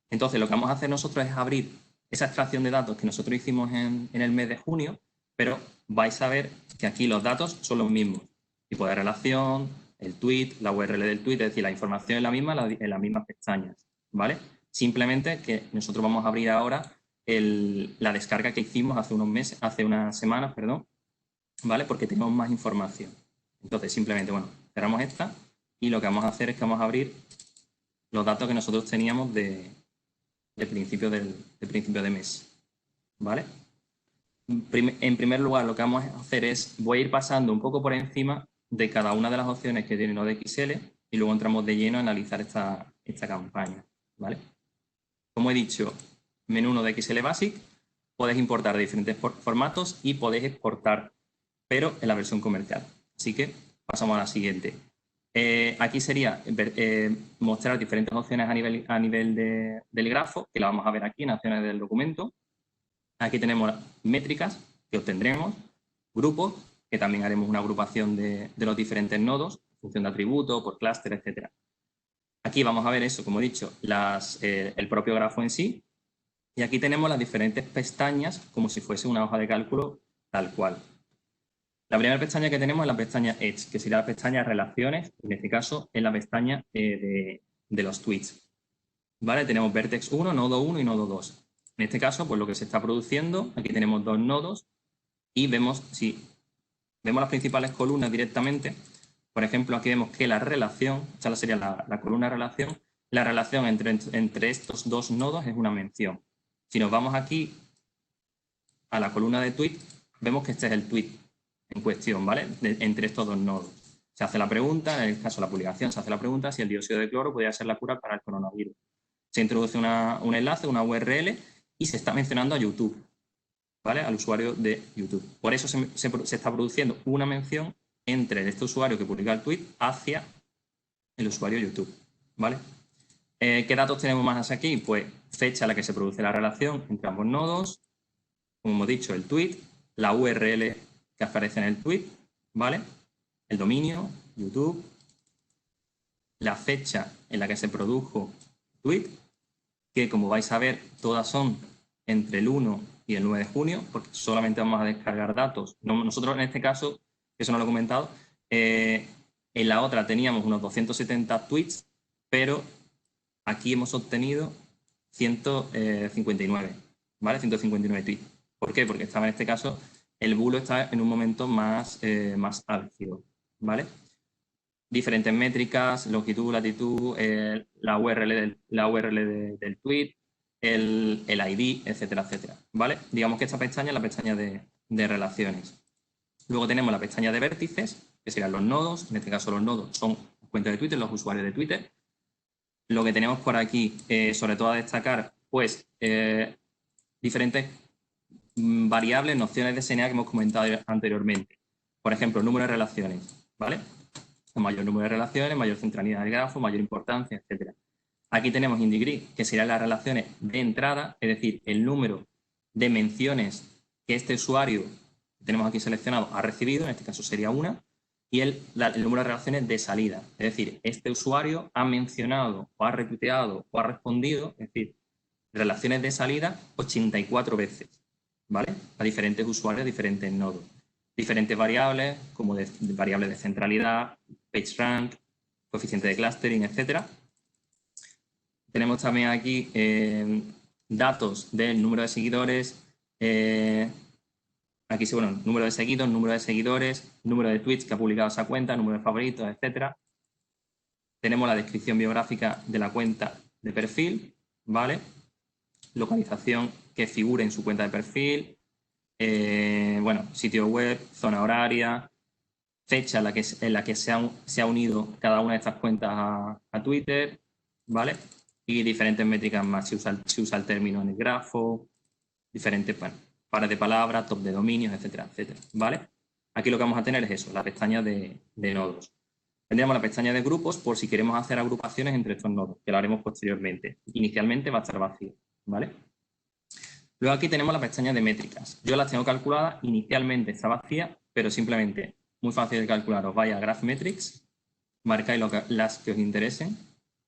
Entonces, lo que vamos a hacer nosotros es abrir esa extracción de datos que nosotros hicimos en el mes de junio, pero vais a ver que aquí los datos son los mismos. Tipo de relación, el tweet, la URL del tweet, es decir, la información es la misma en las mismas pestañas, ¿vale? Simplemente que nosotros vamos a abrir ahora la descarga que hicimos hace unas semanas, ¿vale? Porque tenemos más información. Entonces, simplemente, bueno, cerramos esta y lo que vamos a hacer es que vamos a abrir los datos que nosotros teníamos de principio de mes, ¿vale? En primer lugar, lo que vamos a hacer es, voy a ir pasando un poco por encima de cada una de las opciones que tiene NodeXL y luego entramos de lleno a analizar esta campaña, ¿vale? Como he dicho, menú NodeXL Basic, podéis importar de diferentes formatos y podéis exportar, pero en la versión comercial. Así que pasamos a la siguiente. Aquí sería mostrar diferentes opciones a nivel del grafo, que la vamos a ver aquí en acciones del documento. Aquí tenemos métricas que obtendremos, grupos, que también haremos una agrupación de los diferentes nodos, función de atributo, por clúster, etc. Aquí vamos a ver eso, como he dicho, el propio grafo en sí. Y aquí tenemos las diferentes pestañas como si fuese una hoja de cálculo tal cual. La primera pestaña que tenemos es la pestaña Edge, que sería la pestaña Relaciones, en este caso es la pestaña de los tweets. ¿Vale? Tenemos Vertex 1, nodo 1 y nodo 2. En este caso, pues lo que se está produciendo, aquí tenemos dos nodos y vemos, si vemos las principales columnas directamente, por ejemplo, aquí vemos que la relación, esta sería la columna relación, la relación entre estos dos nodos es una mención. Si nos vamos aquí a la columna de tweet, vemos que este es el tweet en cuestión, ¿vale? Entre estos dos nodos. Se hace la pregunta, en el caso de la publicación, se hace la pregunta si el dióxido de cloro podría ser la cura para el coronavirus. Se introduce un enlace, una URL y se está mencionando a YouTube, ¿vale? Al usuario de YouTube. Por eso se está produciendo una mención entre este usuario que publica el tweet hacia el usuario YouTube, ¿vale? ¿Qué datos tenemos más aquí? Pues fecha a la que se produce la relación entre ambos nodos, como hemos dicho, el tweet, la URL que aparece en el tweet, ¿vale? El dominio, YouTube, la fecha en la que se produjo el tweet, que como vais a ver, todas son entre el 1 y el 9 de junio, porque solamente vamos a descargar datos. Nosotros en este caso, eso no lo he comentado, en la otra teníamos unos 270 tweets, pero aquí hemos obtenido 159, ¿vale? 159 tweets. ¿Por qué? Porque estaba en este caso, el bulo está en un momento más álgido, ¿vale? Diferentes métricas, longitud, latitud, la URL del tweet, el ID, etcétera, etcétera, ¿vale? Digamos que esta pestaña es la pestaña de relaciones. Luego tenemos la pestaña de vértices, que serían los nodos. En este caso los nodos son las cuentas de Twitter, los usuarios de Twitter. Lo que tenemos por aquí, sobre todo a destacar, pues diferentes variables, nociones de SNA que hemos comentado anteriormente. Por ejemplo, número de relaciones, ¿vale? Mayor número de relaciones, mayor centralidad del grafo, mayor importancia, etc. Aquí tenemos IndieGrid, que serían las relaciones de entrada, es decir, el número de menciones que este usuario que tenemos aquí seleccionado ha recibido, en este caso sería una, y el número de relaciones de salida, es decir, este usuario ha mencionado o ha retuiteado o ha respondido, es decir, relaciones de salida 84 veces, ¿vale? A diferentes usuarios, diferentes nodos. Diferentes variables, como variables de centralidad, PageRank, coeficiente de clustering, etc. Tenemos también aquí datos del número de seguidores, aquí sí, bueno, número de seguidos, número de seguidores, número de tweets que ha publicado esa cuenta, número de favoritos, etc. Tenemos la descripción biográfica de la cuenta de perfil, ¿vale? Localización que figure en su cuenta de perfil, bueno, sitio web, zona horaria, fecha en la que se ha unido cada una de estas cuentas a Twitter, ¿vale? Y diferentes métricas más, si usa el término en el grafo, diferentes, bueno, pares de palabras, top de dominios, etcétera, etcétera, ¿vale? Aquí lo que vamos a tener es eso, la pestaña de nodos. Tendríamos la pestaña de grupos por si queremos hacer agrupaciones entre estos nodos, que lo haremos posteriormente. Inicialmente va a estar vacío, ¿vale? Luego aquí tenemos la pestaña de métricas. Yo las tengo calculadas, inicialmente está vacía, pero simplemente, muy fácil de calcular, os vais a Graph Metrics, marcáis las que os interesen.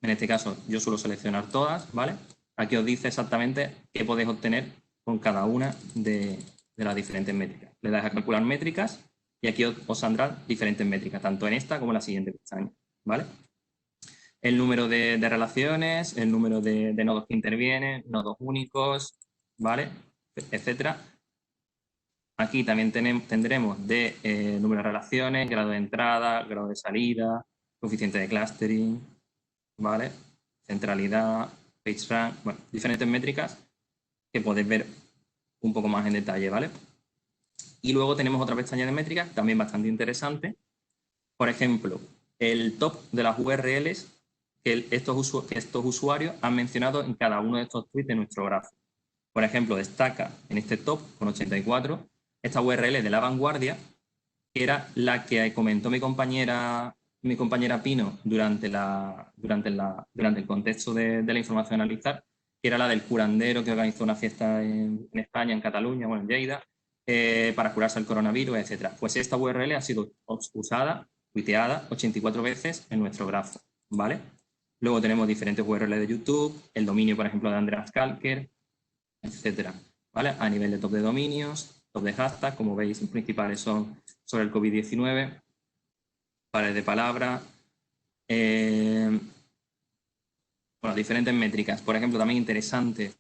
En este caso, yo suelo seleccionar todas, ¿vale? Aquí os dice exactamente qué podéis obtener con cada una de las diferentes métricas. Le dais a calcular métricas y aquí os saldrán diferentes métricas, tanto en esta como en la siguiente pestaña, ¿vale? El número de relaciones, el número de nodos que intervienen, nodos únicos, ¿vale? Etcétera. Aquí también tendremos de número de relaciones, grado de entrada, grado de salida, coeficiente de clustering, ¿vale? Centralidad, PageRank, bueno, diferentes métricas que podéis ver un poco más en detalle, ¿vale? Y luego tenemos otra pestaña de métricas también bastante interesante. Por ejemplo, el top de las URLs que estos usuarios han mencionado en cada uno de estos tweets de nuestro grafo. Por ejemplo, destaca en este top con 84 esta URL de La Vanguardia, que era la que comentó mi compañera Pino durante el contexto de la información a analizar, que era la del curandero que organizó una fiesta en España, en Cataluña, bueno, en Lleida, para curarse el coronavirus, etc. Pues esta URL ha sido usada, tuiteada 84 veces en nuestro grafo, ¿vale? Luego tenemos diferentes URL de YouTube, el dominio, por ejemplo, de Andreas Kalker, etcétera, ¿vale? A nivel de top de dominios, top de hashtag, como veis, los principales son sobre el COVID-19, pares de palabra, bueno, diferentes métricas. Por ejemplo, también interesante,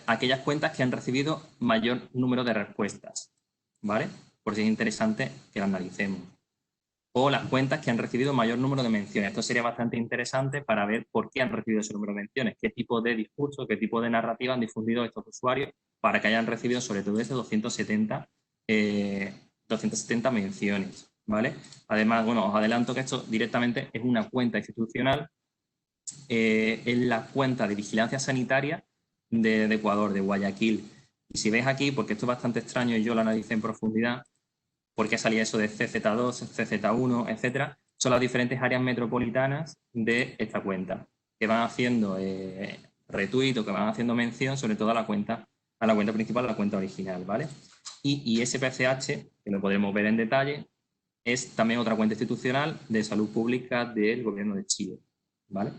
aquellas cuentas que han recibido mayor número de respuestas, ¿vale? Por si es interesante que la analicemos. O las cuentas que han recibido mayor número de menciones. Esto sería bastante interesante para ver por qué han recibido ese número de menciones, qué tipo de discurso, qué tipo de narrativa han difundido estos usuarios para que hayan recibido sobre todo ese 270 menciones, ¿vale? Además, bueno, os adelanto que esto directamente es una cuenta institucional, es la cuenta de vigilancia sanitaria de Ecuador, de Guayaquil. Y si veis aquí, porque esto es bastante extraño y yo lo analicé en profundidad, porque salía eso de CZ2, CZ1, etcétera, son las diferentes áreas metropolitanas de esta cuenta, que van haciendo retweet o que van haciendo mención sobre todo a la cuenta principal, a la cuenta original, ¿vale? Y SPCH, que lo podremos ver en detalle, es también otra cuenta institucional de salud pública del gobierno de Chile, ¿vale?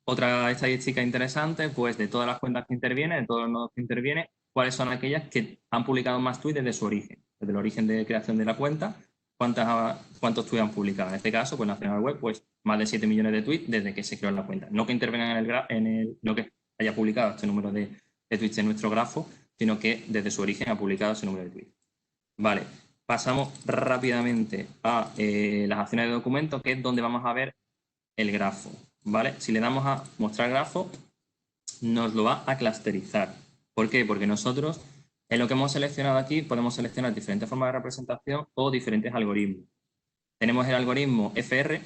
Otra estadística interesante, pues de todas las cuentas que intervienen, de todos los nodos que intervienen, cuáles son aquellas que han publicado más tweets desde su origen, desde el origen de creación de la cuenta, cuántos tweets han publicado. En este caso, pues Nacional Web, pues más de 7 millones de tweets desde que se creó la cuenta. No que intervengan no que haya publicado este número de tweets en nuestro grafo, sino que desde su origen ha publicado ese número de tweets. Vale, pasamos rápidamente a las acciones de documento, que es donde vamos a ver el grafo, ¿vale? Si le damos a mostrar grafo, nos lo va a clusterizar. ¿Por qué? Porque nosotros, en lo que hemos seleccionado aquí, podemos seleccionar diferentes formas de representación o diferentes algoritmos. Tenemos el algoritmo FR,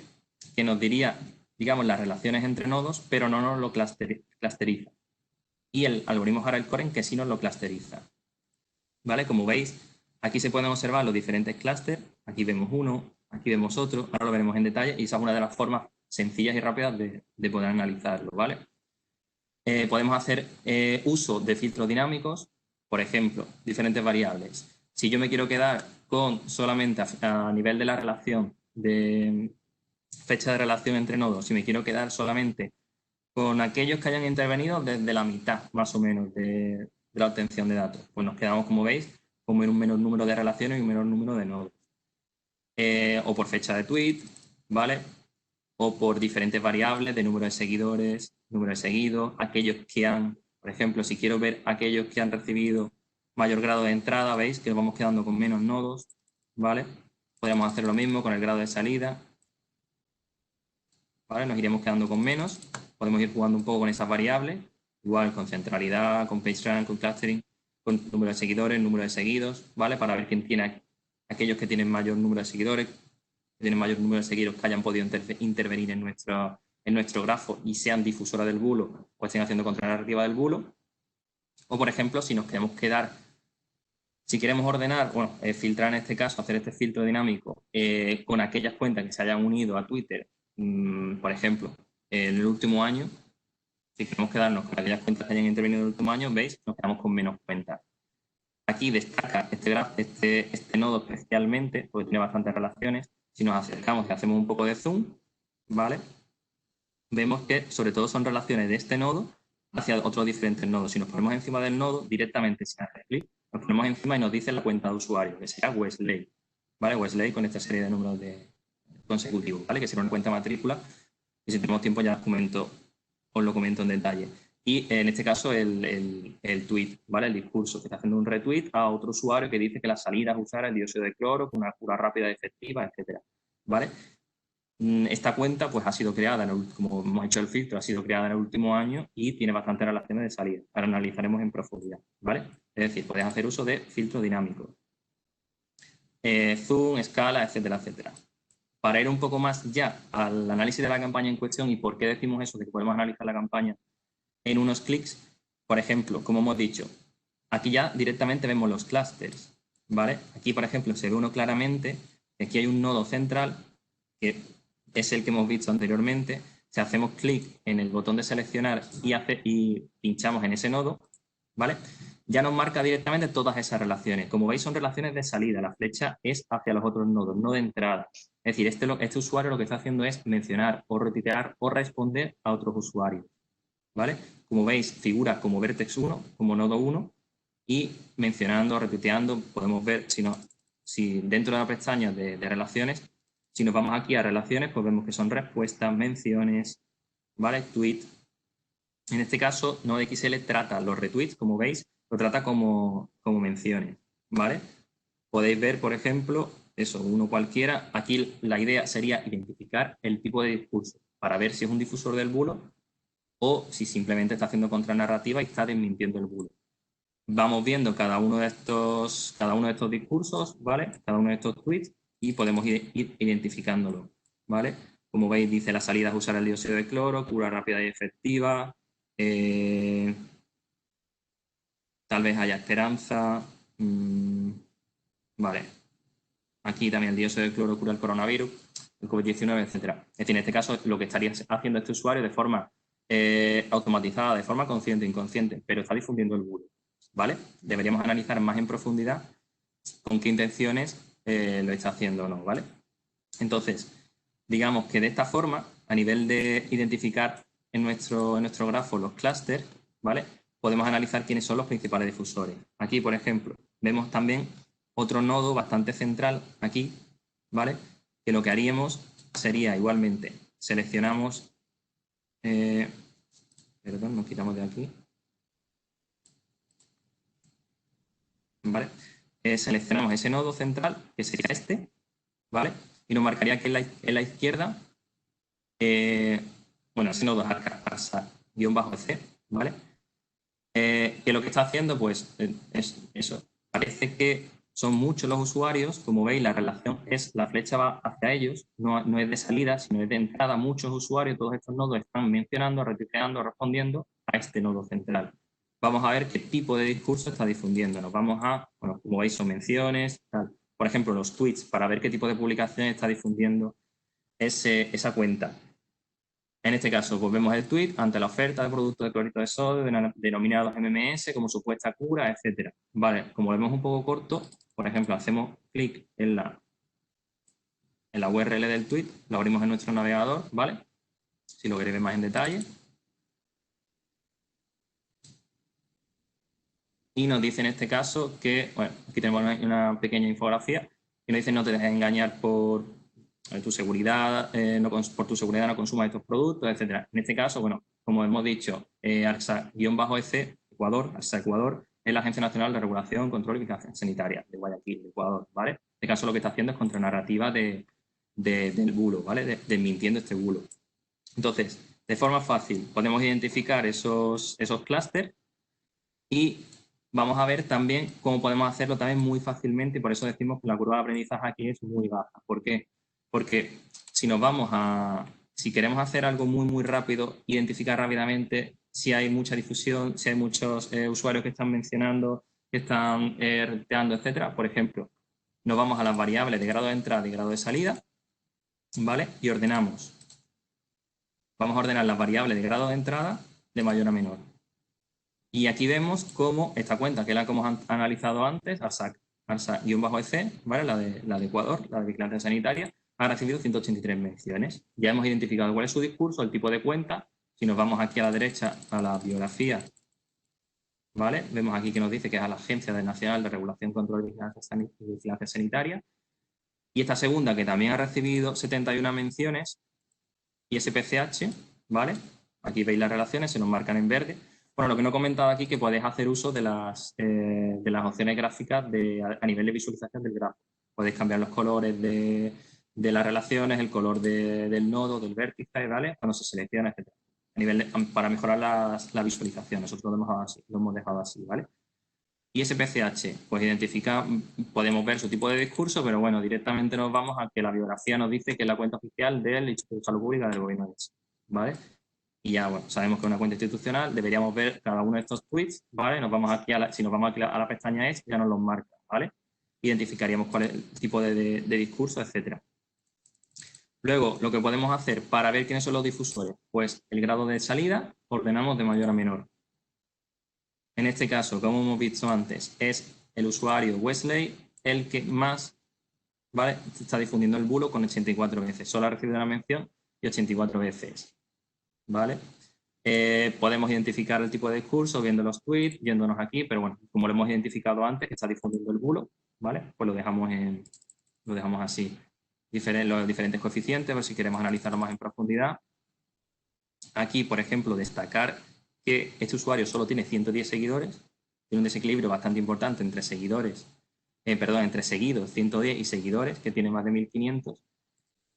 que nos diría, digamos, las relaciones entre nodos, pero no nos lo clusteriza. Y el algoritmo Harald-Koren, que sí nos lo clusteriza. ¿Vale? Como veis, aquí se pueden observar los diferentes clústeres. Aquí vemos uno, aquí vemos otro. Ahora lo veremos en detalle y esa es una de las formas sencillas y rápidas de poder analizarlo, ¿vale? Podemos hacer uso de filtros dinámicos, por ejemplo, diferentes variables. Si yo me quiero quedar con solamente a nivel de la relación, de fecha de relación entre nodos, si me quiero quedar solamente con aquellos que hayan intervenido desde la mitad, más o menos, de la obtención de datos, pues nos quedamos, como veis, como en un menor número de relaciones y un menor número de nodos. O por fecha de tweet, ¿vale? O por diferentes variables de número de seguidores, número de seguidos, aquellos que han, por ejemplo, si quiero ver aquellos que han recibido mayor grado de entrada, veis que nos vamos quedando con menos nodos, ¿vale? Podríamos hacer lo mismo con el grado de salida, ¿vale? Nos iremos quedando con menos, podemos ir jugando un poco con esas variables, igual con centralidad, con PageRank, con clustering, con número de seguidores, número de seguidos, ¿vale? Para ver quién tiene aquellos que tienen mayor número de seguidores, que tienen mayor número de seguidores que hayan podido intervenir en nuestro grafo y sean difusora del bulo o estén haciendo contranarrativa del bulo. O, por ejemplo, si nos queremos quedar, si queremos ordenar, bueno, filtrar en este caso, hacer este filtro dinámico con aquellas cuentas que se hayan unido a Twitter, por ejemplo, en el último año, si queremos quedarnos con aquellas cuentas que hayan intervenido en el último año, veis, nos quedamos con menos cuentas. Aquí destaca este nodo especialmente, porque tiene bastantes relaciones. Si nos acercamos y hacemos un poco de zoom, ¿vale? Vemos que sobre todo son relaciones de este nodo hacia otros diferentes nodos. Si nos ponemos encima del nodo, directamente sin hacer clic, nos ponemos encima y nos dice la cuenta de usuario, que será Wesley, ¿vale? Wesley con esta serie de números consecutivos, ¿vale? Que será una cuenta matrícula. Y si tenemos tiempo ya os lo comento en detalle. Y en este caso el tweet, ¿vale? El discurso, que está haciendo un retweet a otro usuario que dice que la salida es usar el dióxido de cloro con una cura rápida y efectiva, etcétera, ¿vale? Esta cuenta pues ha sido creada, como hemos hecho el filtro, ha sido creada en el último año y tiene bastantes relaciones de salida. Ahora analizaremos en profundidad, ¿vale? Es decir, puedes hacer uso de filtro dinámico. Zoom, escala, etcétera, etcétera. Para ir un poco más ya al análisis de la campaña en cuestión y por qué decimos eso, de que podemos analizar la campaña en unos clics, por ejemplo, como hemos dicho, aquí ya directamente vemos los clústeres, ¿vale? Aquí, por ejemplo, se ve uno claramente, aquí hay un nodo central, que es el que hemos visto anteriormente. Si hacemos clic en el botón de seleccionar y pinchamos en ese nodo, ¿vale? Ya nos marca directamente todas esas relaciones. Como veis, son relaciones de salida. La flecha es hacia los otros nodos, no de entrada. Es decir, este usuario lo que está haciendo es mencionar o retuitear o responder a otros usuarios, ¿vale? Como veis, figura como Vertex 1, como nodo 1, y mencionando, retuiteando, podemos ver si dentro de la pestaña de relaciones, si nos vamos aquí a relaciones, pues vemos que son respuestas, menciones, ¿vale? Tweet. En este caso, NodeXL trata los retweets, como veis, lo trata como menciones, ¿vale? Podéis ver, por ejemplo, eso, uno cualquiera. Aquí la idea sería identificar el tipo de discurso para ver si es un difusor del bulo o si simplemente está haciendo contranarrativa y está desmintiendo el bulo. Vamos viendo cada uno de estos discursos, ¿vale? Cada uno de estos tweets y podemos ir identificándolo, ¿vale? Como veis, dice la salida es usar el dióxido de cloro, cura rápida y efectiva, tal vez haya esperanza, vale. Aquí también el dióxido de cloro cura el coronavirus, el COVID-19, etcétera. Es decir, en este caso lo que estaría haciendo este usuario de forma automatizada, de forma consciente o inconsciente, pero está difundiendo el bulo, ¿vale? Deberíamos analizar más en profundidad con qué intenciones lo está haciendo o no, ¿vale? Entonces, digamos que de esta forma, a nivel de identificar en nuestro grafo los clústeres, ¿vale? Podemos analizar quiénes son los principales difusores. Aquí, por ejemplo, vemos también otro nodo bastante central aquí, ¿vale? Que lo que haríamos sería igualmente, seleccionamos, perdón, nos quitamos de aquí, ¿vale? Seleccionamos ese nodo central, que sería este, ¿vale? Y nos marcaría que en la izquierda, bueno, ese nodo es arsa-c, ¿vale? Que lo que está haciendo, pues, es eso. Parece que son muchos los usuarios, como veis, la relación es, la flecha va hacia ellos, no es de salida, sino es de entrada. Muchos usuarios, todos estos nodos están mencionando, retuiteando, respondiendo a este nodo central. Vamos a ver qué tipo de discurso está difundiendo. Nos vamos a, bueno, como veis, son menciones, tal. Por ejemplo, los tweets, para ver qué tipo de publicaciones está difundiendo esa cuenta. En este caso, pues vemos el tweet ante la oferta de productos de clorito de sodio denominados MMS como supuesta cura, etcétera. Vale, como lo vemos un poco corto, por ejemplo, hacemos clic en la URL del tweet, lo abrimos en nuestro navegador, ¿vale? Si lo queréis ver más en detalle. Y nos dice en este caso que, bueno, aquí tenemos una pequeña infografía, y nos dice no te dejes engañar por tu seguridad, por tu seguridad no consumas estos productos, etcétera. En este caso, bueno, como hemos dicho, ARSA-EC, Ecuador, ARSA Ecuador, es la Agencia Nacional de Regulación, Control y Vigilancia Sanitaria de Guayaquil, de Ecuador, ¿vale? En este caso lo que está haciendo es contranarrativa del bulo, ¿vale? Desmintiendo este bulo. Entonces, de forma fácil, podemos identificar esos clústeres y vamos a ver también cómo podemos hacerlo también muy fácilmente y por eso decimos que la curva de aprendizaje aquí es muy baja. ¿Por qué? Porque si queremos hacer algo muy, muy rápido, identificar rápidamente si hay mucha difusión, si hay muchos usuarios que están mencionando, que están retuiteando, etcétera. Por ejemplo, nos vamos a las variables de grado de entrada y grado de salida, ¿vale? Y ordenamos. Vamos a ordenar las variables de grado de entrada de mayor a menor. Y aquí vemos cómo esta cuenta, que es la que hemos analizado antes, ARSA-EC, ¿vale? La de Ecuador, la de Vigilancia Sanitaria, ha recibido 183 menciones. Ya hemos identificado cuál es su discurso, el tipo de cuenta. Si nos vamos aquí a la derecha a la biografía, ¿vale? Vemos aquí que nos dice que es a la Agencia Nacional de Regulación, Control y Vigilancia Sanitaria. Y esta segunda, que también ha recibido 71 menciones, ISPCH, ¿vale? Aquí veis las relaciones, se nos marcan en verde. Bueno, lo que no he comentado aquí es que podéis hacer uso de las opciones gráficas a nivel de visualización del grafo. Podéis cambiar los colores de las relaciones, el color del nodo, del vértice, ¿vale? Cuando se selecciona, etc. Para mejorar la visualización. Nosotros lo hemos dejado así, ¿vale? Y SPCH, pues identifica, podemos ver su tipo de discurso, pero bueno, directamente nos vamos a que la biografía nos dice que es la cuenta oficial del Instituto de Salud Pública del Gobierno de Chile, ¿vale? Y ya, bueno, sabemos que es una cuenta institucional, deberíamos ver cada uno de estos tweets, ¿vale? Nos vamos aquí si nos vamos aquí a la pestaña ES, ya nos los marca, ¿vale? Identificaríamos cuál es el tipo de discurso, etcétera. Luego, lo que podemos hacer para ver quiénes son los difusores, pues el grado de salida ordenamos de mayor a menor. En este caso, como hemos visto antes, es el usuario Wesley el que más, ¿vale? Está difundiendo el bulo con 84 veces. Solo ha recibido una mención y 84 veces, ¿vale? Podemos identificar el tipo de discurso viendo los tweets, viéndonos aquí, pero bueno, como lo hemos identificado antes, que está difundiendo el bulo, ¿vale? Pues lo dejamos así. Los diferentes coeficientes, por si queremos analizarlo más en profundidad. Aquí, por ejemplo, destacar que este usuario solo tiene 110 seguidores, tiene un desequilibrio bastante importante entre seguidores, entre seguidos 110 y seguidores, que tiene más de 1500.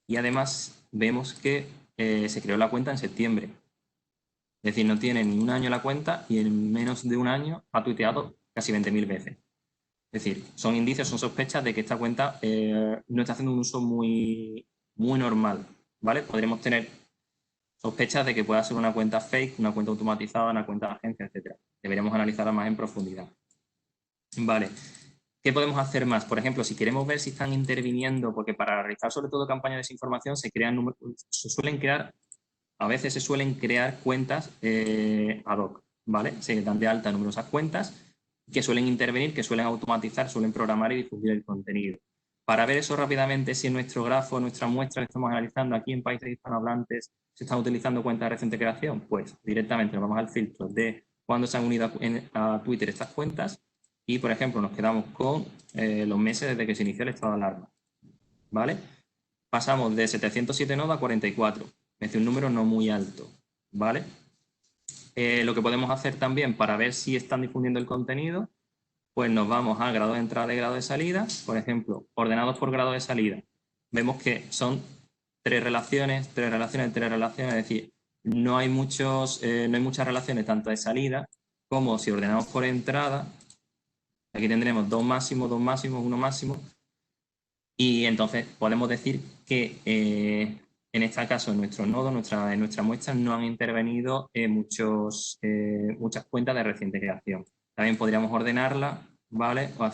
Y además vemos que se creó la cuenta en septiembre. Es decir, no tiene ni un año la cuenta y en menos de un año ha tuiteado casi 20.000 veces. Es decir, son indicios, son sospechas de que esta cuenta no está haciendo un uso muy, muy normal, ¿vale? Podríamos tener sospechas de que pueda ser una cuenta fake, una cuenta automatizada, una cuenta de agencia, etc. Deberíamos analizarla más en profundidad. Vale. ¿Qué podemos hacer más? Por ejemplo, si queremos ver si están interviniendo, porque para realizar sobre todo campañas de desinformación a veces se suelen crear cuentas ad hoc, ¿vale? Se dan de alta numerosas cuentas que suelen intervenir, que suelen automatizar, suelen programar y difundir el contenido. Para ver eso rápidamente, si en nuestro grafo, nuestra muestra que estamos analizando aquí en países hispanohablantes se están utilizando cuentas de reciente creación, pues directamente nos vamos al filtro de cuándo se han unido a Twitter estas cuentas y, por ejemplo, nos quedamos con los meses desde que se inició el estado de alarma, ¿vale? Pasamos de 707 nodos a 44, es decir, un número no muy alto, ¿vale? Lo que podemos hacer también para ver si están difundiendo el contenido, pues nos vamos a grado de entrada y grado de salida. Por ejemplo, ordenados por grado de salida. Vemos que son tres relaciones, es decir, no hay muchas relaciones tanto de salida como si ordenamos por entrada. Aquí tendremos dos máximos, uno máximo. Y entonces podemos decir que en este caso, en nuestro nodo, en nuestra muestra, no han intervenido muchas cuentas de reciente creación. También podríamos ordenarla, ¿vale? O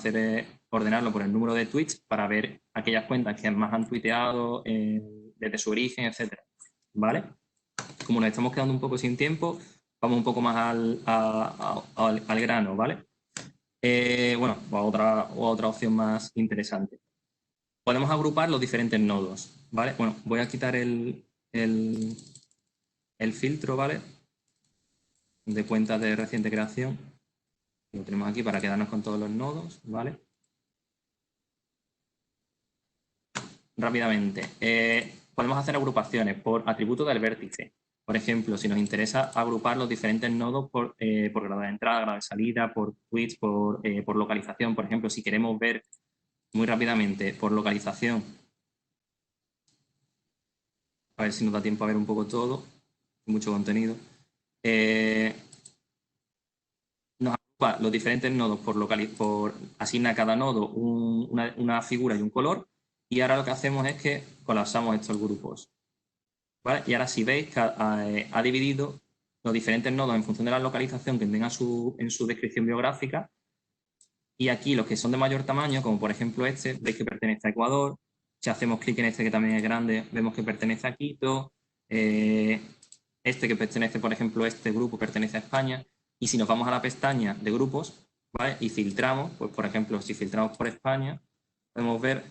ordenarlo por el número de tweets para ver aquellas cuentas que más han tuiteado desde su origen, etcétera, ¿vale? Como nos estamos quedando un poco sin tiempo, vamos un poco más al grano, ¿vale? Bueno, o a otra opción más interesante. Podemos agrupar los diferentes nodos, ¿vale? Bueno, voy a quitar el filtro, ¿vale? De cuentas de reciente creación. Lo tenemos aquí para quedarnos con todos los nodos, ¿vale? Rápidamente. Podemos hacer agrupaciones por atributos del vértice. Por ejemplo, si nos interesa agrupar los diferentes nodos por grado de entrada, grado de salida, por tweets, por localización. Por ejemplo, si queremos ver muy rápidamente por localización, a ver si nos da tiempo a ver un poco todo, mucho contenido. Nos agrupa los diferentes nodos asigna a cada nodo una figura y un color, y ahora lo que hacemos es que colapsamos estos grupos, ¿vale? Y ahora si veis que ha dividido los diferentes nodos en función de la localización que tengan en su descripción biográfica, y aquí los que son de mayor tamaño, como por ejemplo este, veis que pertenece a Ecuador. Si hacemos clic en este que también es grande, vemos que pertenece a Quito. Este que pertenece, por ejemplo, este grupo pertenece a España. Y si nos vamos a la pestaña de grupos, ¿vale? Y filtramos, pues por ejemplo, si filtramos por España, podemos ver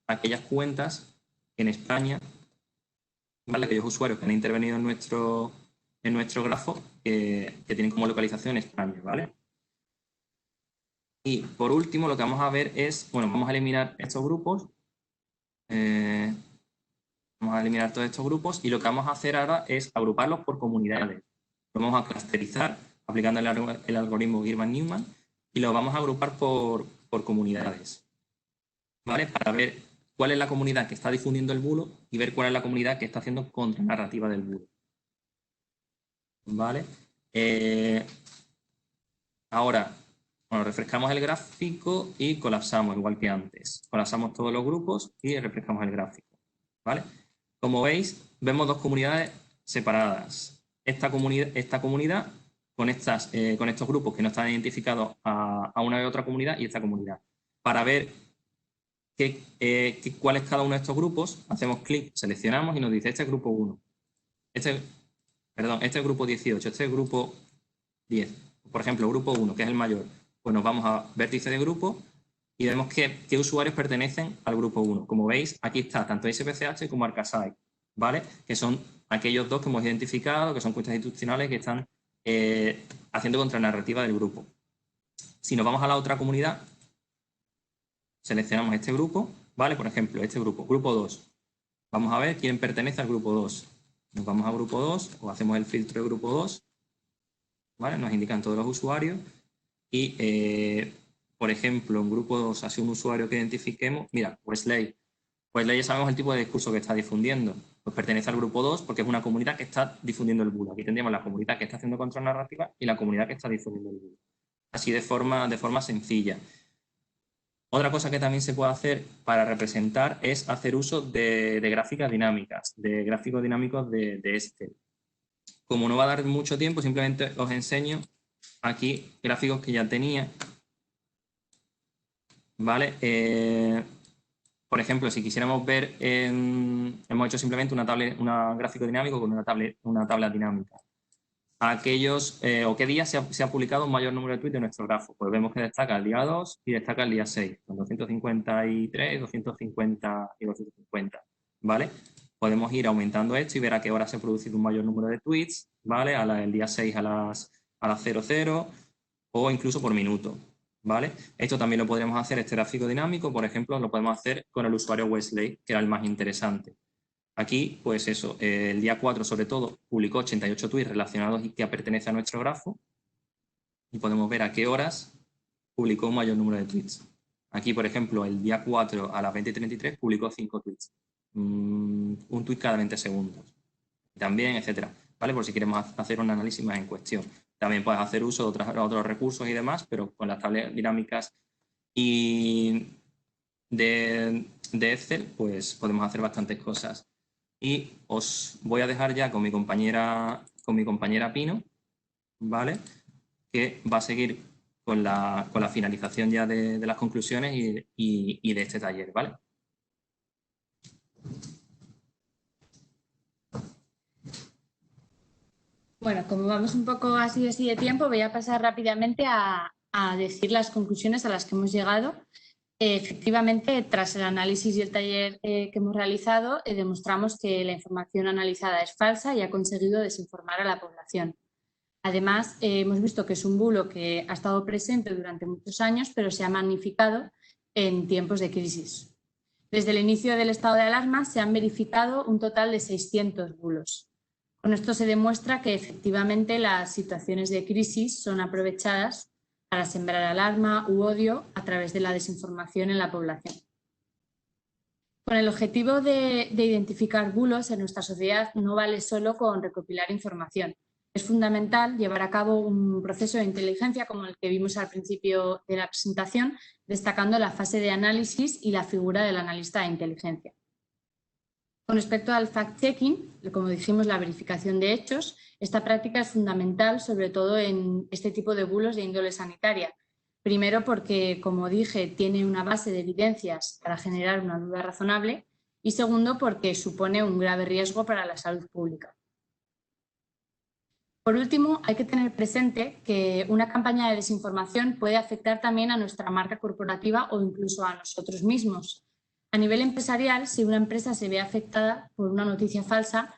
aquellas cuentas en España, ¿vale? Aquellos usuarios que han intervenido en nuestro grafo que tienen como localización España, ¿vale? Y por último, lo que vamos a ver es, bueno, vamos a eliminar estos grupos. Vamos a eliminar todos estos grupos y lo que vamos a hacer ahora es agruparlos por comunidades. Lo vamos a clusterizar aplicando el algoritmo Girman-Newman, y lo vamos a agrupar por comunidades, ¿vale? Para ver cuál es la comunidad que está difundiendo el bulo y ver cuál es la comunidad que está haciendo contranarrativa del bulo, ¿vale? Ahora, bueno, refrescamos el gráfico y colapsamos, igual que antes. Colapsamos todos los grupos y refrescamos el gráfico, ¿vale? Como veis, vemos dos comunidades separadas. Esta comunidad con estos grupos que no están identificados a una y otra comunidad y esta comunidad. Para ver cuál es cada uno de estos grupos, hacemos clic, seleccionamos y nos dice este es grupo 1. Este es grupo 18, este es grupo 10. Por ejemplo, grupo 1, que es el mayor. Pues nos vamos a vértice de grupo y vemos qué usuarios pertenecen al grupo 1. Como veis, aquí está tanto SPCH como Arcasite, ¿vale? Que son aquellos dos que hemos identificado, que son cuentas institucionales que están haciendo contranarrativa del grupo. Si nos vamos a la otra comunidad, seleccionamos este grupo, ¿vale? Por ejemplo, este grupo, grupo 2. Vamos a ver quién pertenece al grupo 2. Nos vamos a grupo 2 o hacemos el filtro de grupo 2, ¿vale? Nos indican todos los usuarios y, por ejemplo, en grupo 2, así un usuario que identifiquemos, mira, Wesley. Wesley ya sabemos el tipo de discurso que está difundiendo. Pues pertenece al grupo 2 porque es una comunidad que está difundiendo el bulo. Aquí tendríamos la comunidad que está haciendo contranarrativa y la comunidad que está difundiendo el bulo. Así de forma sencilla. Otra cosa que también se puede hacer para representar es hacer uso de gráficas dinámicas, de gráficos dinámicos de Excel. Como no va a dar mucho tiempo, simplemente os enseño aquí gráficos que ya tenía, ¿vale? Por ejemplo, si quisiéramos ver, hemos hecho simplemente un gráfico dinámico con una tabla dinámica. Aquellos, o qué día se ha publicado un mayor número de tweets de nuestro grafo. Pues vemos que destaca el día 2 y destaca el día 6, con 253, 250 y 250, ¿vale? Podemos ir aumentando esto y ver a qué hora se ha producido un mayor número de tweets, ¿vale? El día 6 a las 00 o incluso por minuto, ¿vale? Esto también lo podríamos hacer, este gráfico dinámico, por ejemplo, lo podemos hacer con el usuario Wesley, que era el más interesante. Aquí, pues eso, el día 4 sobre todo, publicó 88 tweets relacionados y que pertenece a nuestro grafo y podemos ver a qué horas publicó un mayor número de tweets. Aquí, por ejemplo, el día 4 a las 20:33 publicó 5 tweets. Un tweet cada 20 segundos. También, etcétera, ¿vale? Por si queremos hacer un análisis más en cuestión. También puedes hacer uso de otros recursos y demás, pero con las tablas dinámicas y de Excel, pues podemos hacer bastantes cosas. Y os voy a dejar ya con mi compañera Pino, ¿vale? Que va a seguir con la finalización ya de las conclusiones y de este taller, ¿vale? Bueno, como vamos un poco así de tiempo, voy a pasar rápidamente a decir las conclusiones a las que hemos llegado. Efectivamente, tras el análisis y el taller que hemos realizado, demostramos que la información analizada es falsa y ha conseguido desinformar a la población. Además, hemos visto que es un bulo que ha estado presente durante muchos años, pero se ha magnificado en tiempos de crisis. Desde el inicio del estado de alarma se han verificado un total de 600 bulos. Con esto se demuestra que efectivamente las situaciones de crisis son aprovechadas para sembrar alarma u odio a través de la desinformación en la población. Con el objetivo de identificar bulos en nuestra sociedad no vale solo con recopilar información. Es fundamental llevar a cabo un proceso de inteligencia como el que vimos al principio de la presentación, destacando la fase de análisis y la figura del analista de inteligencia. Con respecto al fact-checking, como dijimos, la verificación de hechos, esta práctica es fundamental, sobre todo en este tipo de bulos de índole sanitaria. Primero porque, como dije, tiene una base de evidencias para generar una duda razonable y segundo porque supone un grave riesgo para la salud pública. Por último, hay que tener presente que una campaña de desinformación puede afectar también a nuestra marca corporativa o incluso a nosotros mismos. A nivel empresarial, si una empresa se ve afectada por una noticia falsa,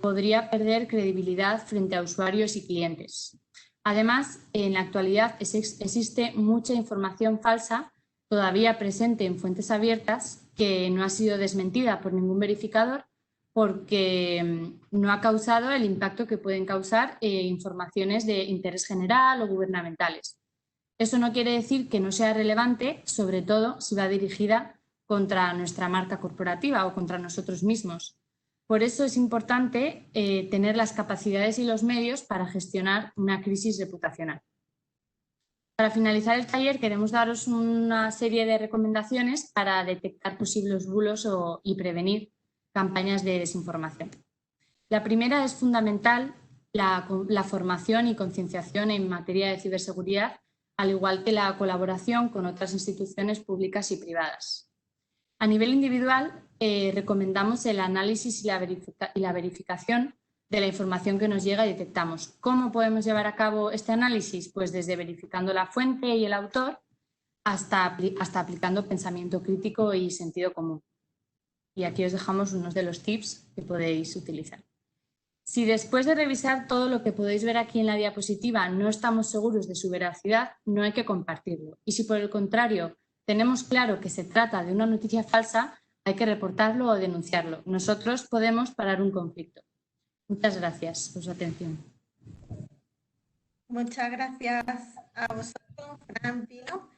podría perder credibilidad frente a usuarios y clientes. Además, en la actualidad existe mucha información falsa todavía presente en fuentes abiertas que no ha sido desmentida por ningún verificador porque no ha causado el impacto que pueden causar informaciones de interés general o gubernamentales. Eso no quiere decir que no sea relevante, sobre todo si va dirigida contra nuestra marca corporativa o contra nosotros mismos. Por eso es importante tener las capacidades y los medios para gestionar una crisis reputacional. Para finalizar el taller queremos daros una serie de recomendaciones para detectar posibles bulos y prevenir campañas de desinformación. La primera es fundamental la formación y concienciación en materia de ciberseguridad, al igual que la colaboración con otras instituciones públicas y privadas. A nivel individual, recomendamos el análisis y la verificación de la información que nos llega y detectamos. ¿Cómo podemos llevar a cabo este análisis? Pues desde verificando la fuente y el autor hasta aplicando pensamiento crítico y sentido común. Y aquí os dejamos unos de los tips que podéis utilizar. Si después de revisar todo lo que podéis ver aquí en la diapositiva no estamos seguros de su veracidad, no hay que compartirlo. Y si por el contrario tenemos claro que se trata de una noticia falsa, hay que reportarlo o denunciarlo. Nosotros podemos parar un conflicto. Muchas gracias por su atención. Muchas gracias a vosotros, Fran, Pino.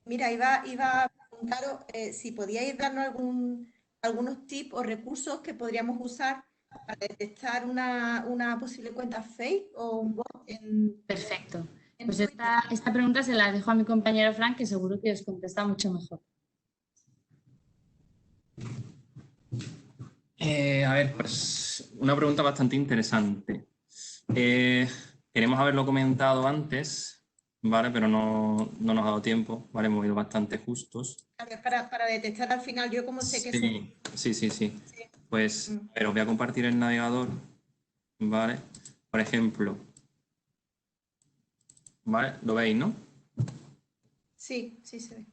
Mira, iba a preguntaros si podíais darnos algunos tips o recursos que podríamos usar para detectar una posible cuenta fake o un bot en Perfecto. en Pues Twitter. esta pregunta se la dejo a mi compañero Fran, que seguro que os contesta mucho mejor. A ver, pues una pregunta bastante interesante. Queremos haberlo comentado antes, ¿vale? Pero no nos ha dado tiempo, ¿vale? Hemos ido bastante justos. Para detectar al final, yo como sé que Sí. Pues, pero os voy a compartir el navegador, ¿vale? Por ejemplo, ¿vale? ¿Lo veis, no? sí se ve.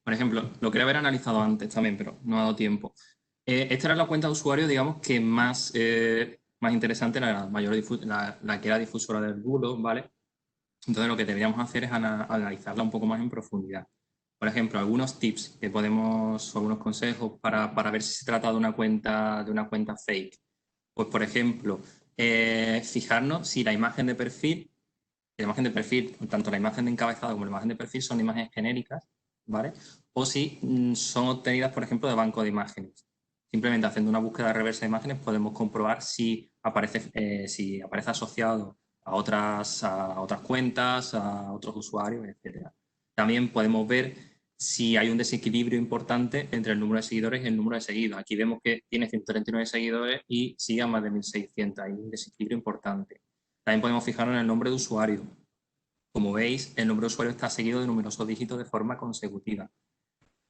Por ejemplo, lo quería haber analizado antes también, pero no ha dado tiempo. Esta era la cuenta de usuario, digamos, que más interesante, la que era difusora del bulo, ¿vale? Entonces lo que deberíamos hacer es analizarla un poco más en profundidad. Por ejemplo, algunos tips que podemos, o algunos consejos para ver si se trata de una cuenta fake. Pues, por ejemplo, fijarnos si la imagen de perfil, tanto la imagen de encabezado como la imagen de perfil son imágenes genéricas, ¿vale? O si son obtenidas, por ejemplo, de banco de imágenes. Simplemente haciendo una búsqueda reversa de imágenes podemos comprobar si aparece asociado a otras cuentas, a otros usuarios, etc. También podemos ver si hay un desequilibrio importante entre el número de seguidores y el número de seguidos. Aquí vemos que tiene 139 seguidores y sigue a más de 1.600. Hay un desequilibrio importante. También podemos fijarnos en el nombre de usuario. Como veis, el nombre de usuario está seguido de numerosos dígitos de forma consecutiva.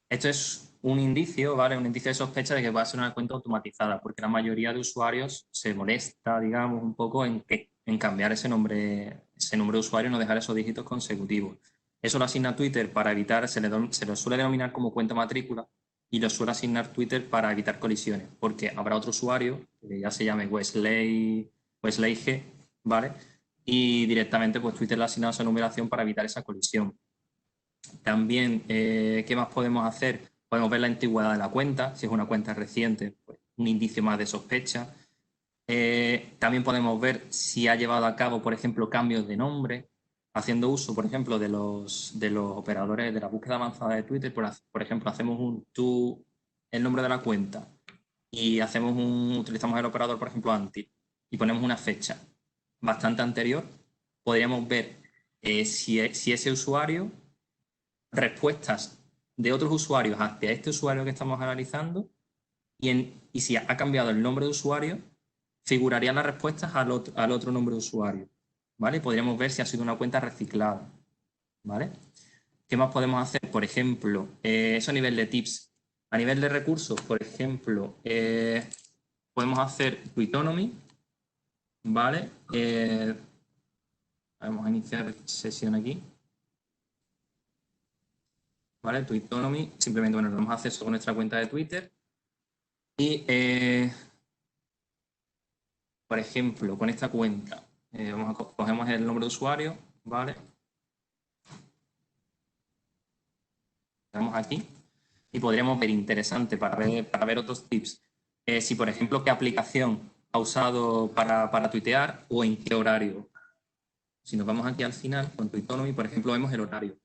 Esto es un indicio, ¿vale? Un indicio de sospecha de que va a ser una cuenta automatizada, porque la mayoría de usuarios se molesta, digamos, un poco en cambiar ese nombre de usuario y no dejar esos dígitos consecutivos. Eso lo asigna Twitter para evitar, se lo suele denominar como cuenta matrícula y lo suele asignar Twitter para evitar colisiones, porque habrá otro usuario que ya se llame Wesley G, ¿vale? Y directamente pues Twitter le ha asignado esa numeración para evitar esa colisión. También, ¿qué más podemos hacer? Podemos ver la antigüedad de la cuenta, si es una cuenta reciente, pues un indicio más de sospecha. También podemos ver si ha llevado a cabo, por ejemplo, cambios de nombre, haciendo uso, por ejemplo, de los operadores de la búsqueda avanzada de Twitter. Por ejemplo, hacemos el nombre de la cuenta y utilizamos el operador, por ejemplo, anti, y ponemos una fecha bastante anterior. Podríamos ver si ese usuario, respuestas de otros usuarios hacia este usuario que estamos analizando y si ha cambiado el nombre de usuario, figurarían las respuestas al otro nombre de usuario, ¿vale? Podríamos ver si ha sido una cuenta reciclada, ¿vale? ¿Qué más podemos hacer? Por ejemplo, eso a nivel de tips. A nivel de recursos, por ejemplo, podemos hacer Twitonomy, ¿vale? Vamos a iniciar sesión aquí. ¿Vale? Twitonomy, simplemente, bueno, nos damos acceso con nuestra cuenta de Twitter y, por ejemplo, con esta cuenta, cogemos el nombre de usuario, ¿vale? Damos aquí y podríamos ver interesante para ver otros tips. si, por ejemplo, qué aplicación ha usado para tuitear o en qué horario. Si nos vamos aquí al final, con Twitonomy, por ejemplo, vemos el horario.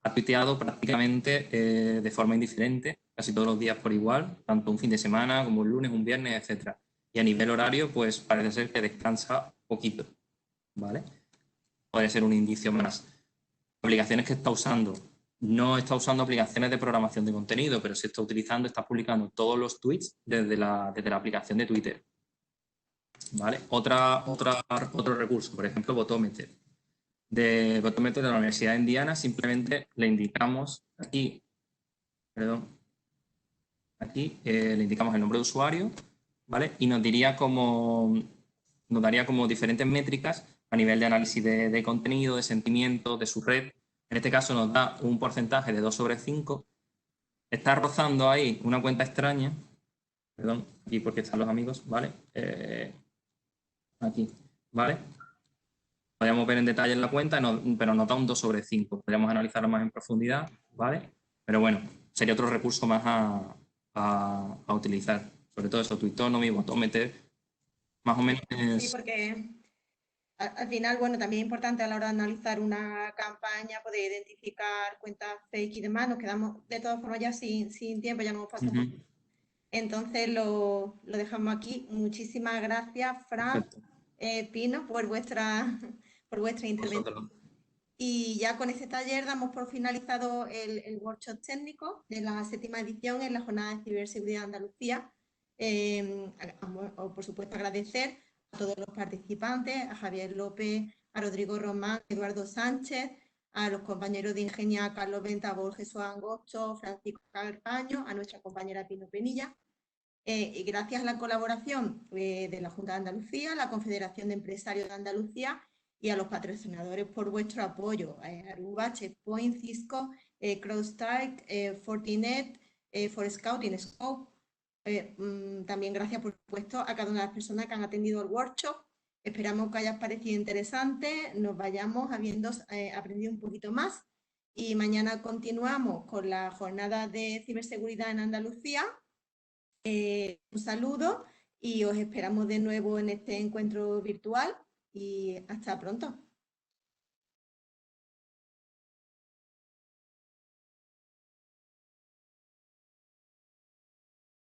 Ha tuiteado prácticamente de forma indiferente, casi todos los días por igual, tanto un fin de semana como un lunes, un viernes, etc. Y a nivel horario, pues parece ser que descansa poquito, ¿vale? Puede ser un indicio más. Aplicaciones que está usando. No está usando aplicaciones de programación de contenido, pero se está utilizando, está publicando todos los tweets desde la aplicación de Twitter, ¿vale? Otro recurso, por ejemplo, Botometer. De Botometer de la Universidad de Indiana, simplemente le indicamos aquí, le indicamos el nombre de usuario, ¿vale? Y nos daría como diferentes métricas a nivel de análisis de contenido, de sentimiento, de su red. En este caso nos da un porcentaje de 2 sobre 5. Está rozando ahí una cuenta extraña, perdón, aquí porque están los amigos, ¿vale? Aquí, ¿vale? Podríamos ver en detalle en la cuenta, pero nos da un 2 sobre 5. Podríamos analizarlo más en profundidad, ¿vale? Pero bueno, sería otro recurso más a utilizar. Sobre todo eso, Twitonomy, Botometer, más o menos. Sí, porque al final, bueno, también es importante a la hora de analizar una campaña, poder identificar cuentas fake y demás. Nos quedamos de todas formas ya sin tiempo, ya nos hemos pasado. Entonces lo dejamos aquí. Muchísimas gracias, Fran, Pino, por vuestra intervención. Y ya con este taller damos por finalizado el workshop técnico de la 7ª edición en la Jornada de Ciberseguridad de Andalucía. Por supuesto, agradecer a todos los participantes, a Javier López, a Rodrigo Román, a Eduardo Sánchez, a los compañeros de Ingenia Carlos Venta, Borges Angosto, Francisco Carpaño, a nuestra compañera Pino Penilla. Y gracias a la colaboración de la Junta de Andalucía, la Confederación de Empresarios de Andalucía y a los patrocinadores por vuestro apoyo, Aruba, Checkpoint, Cisco, CrowdStrike, Fortinet, Forescout y Scope. También gracias, por supuesto, a cada una de las personas que han atendido el workshop. Esperamos que haya parecido interesante, nos vayamos habiendo aprendido un poquito más y mañana continuamos con la jornada de ciberseguridad en Andalucía. Un saludo y os esperamos de nuevo en este encuentro virtual y hasta pronto.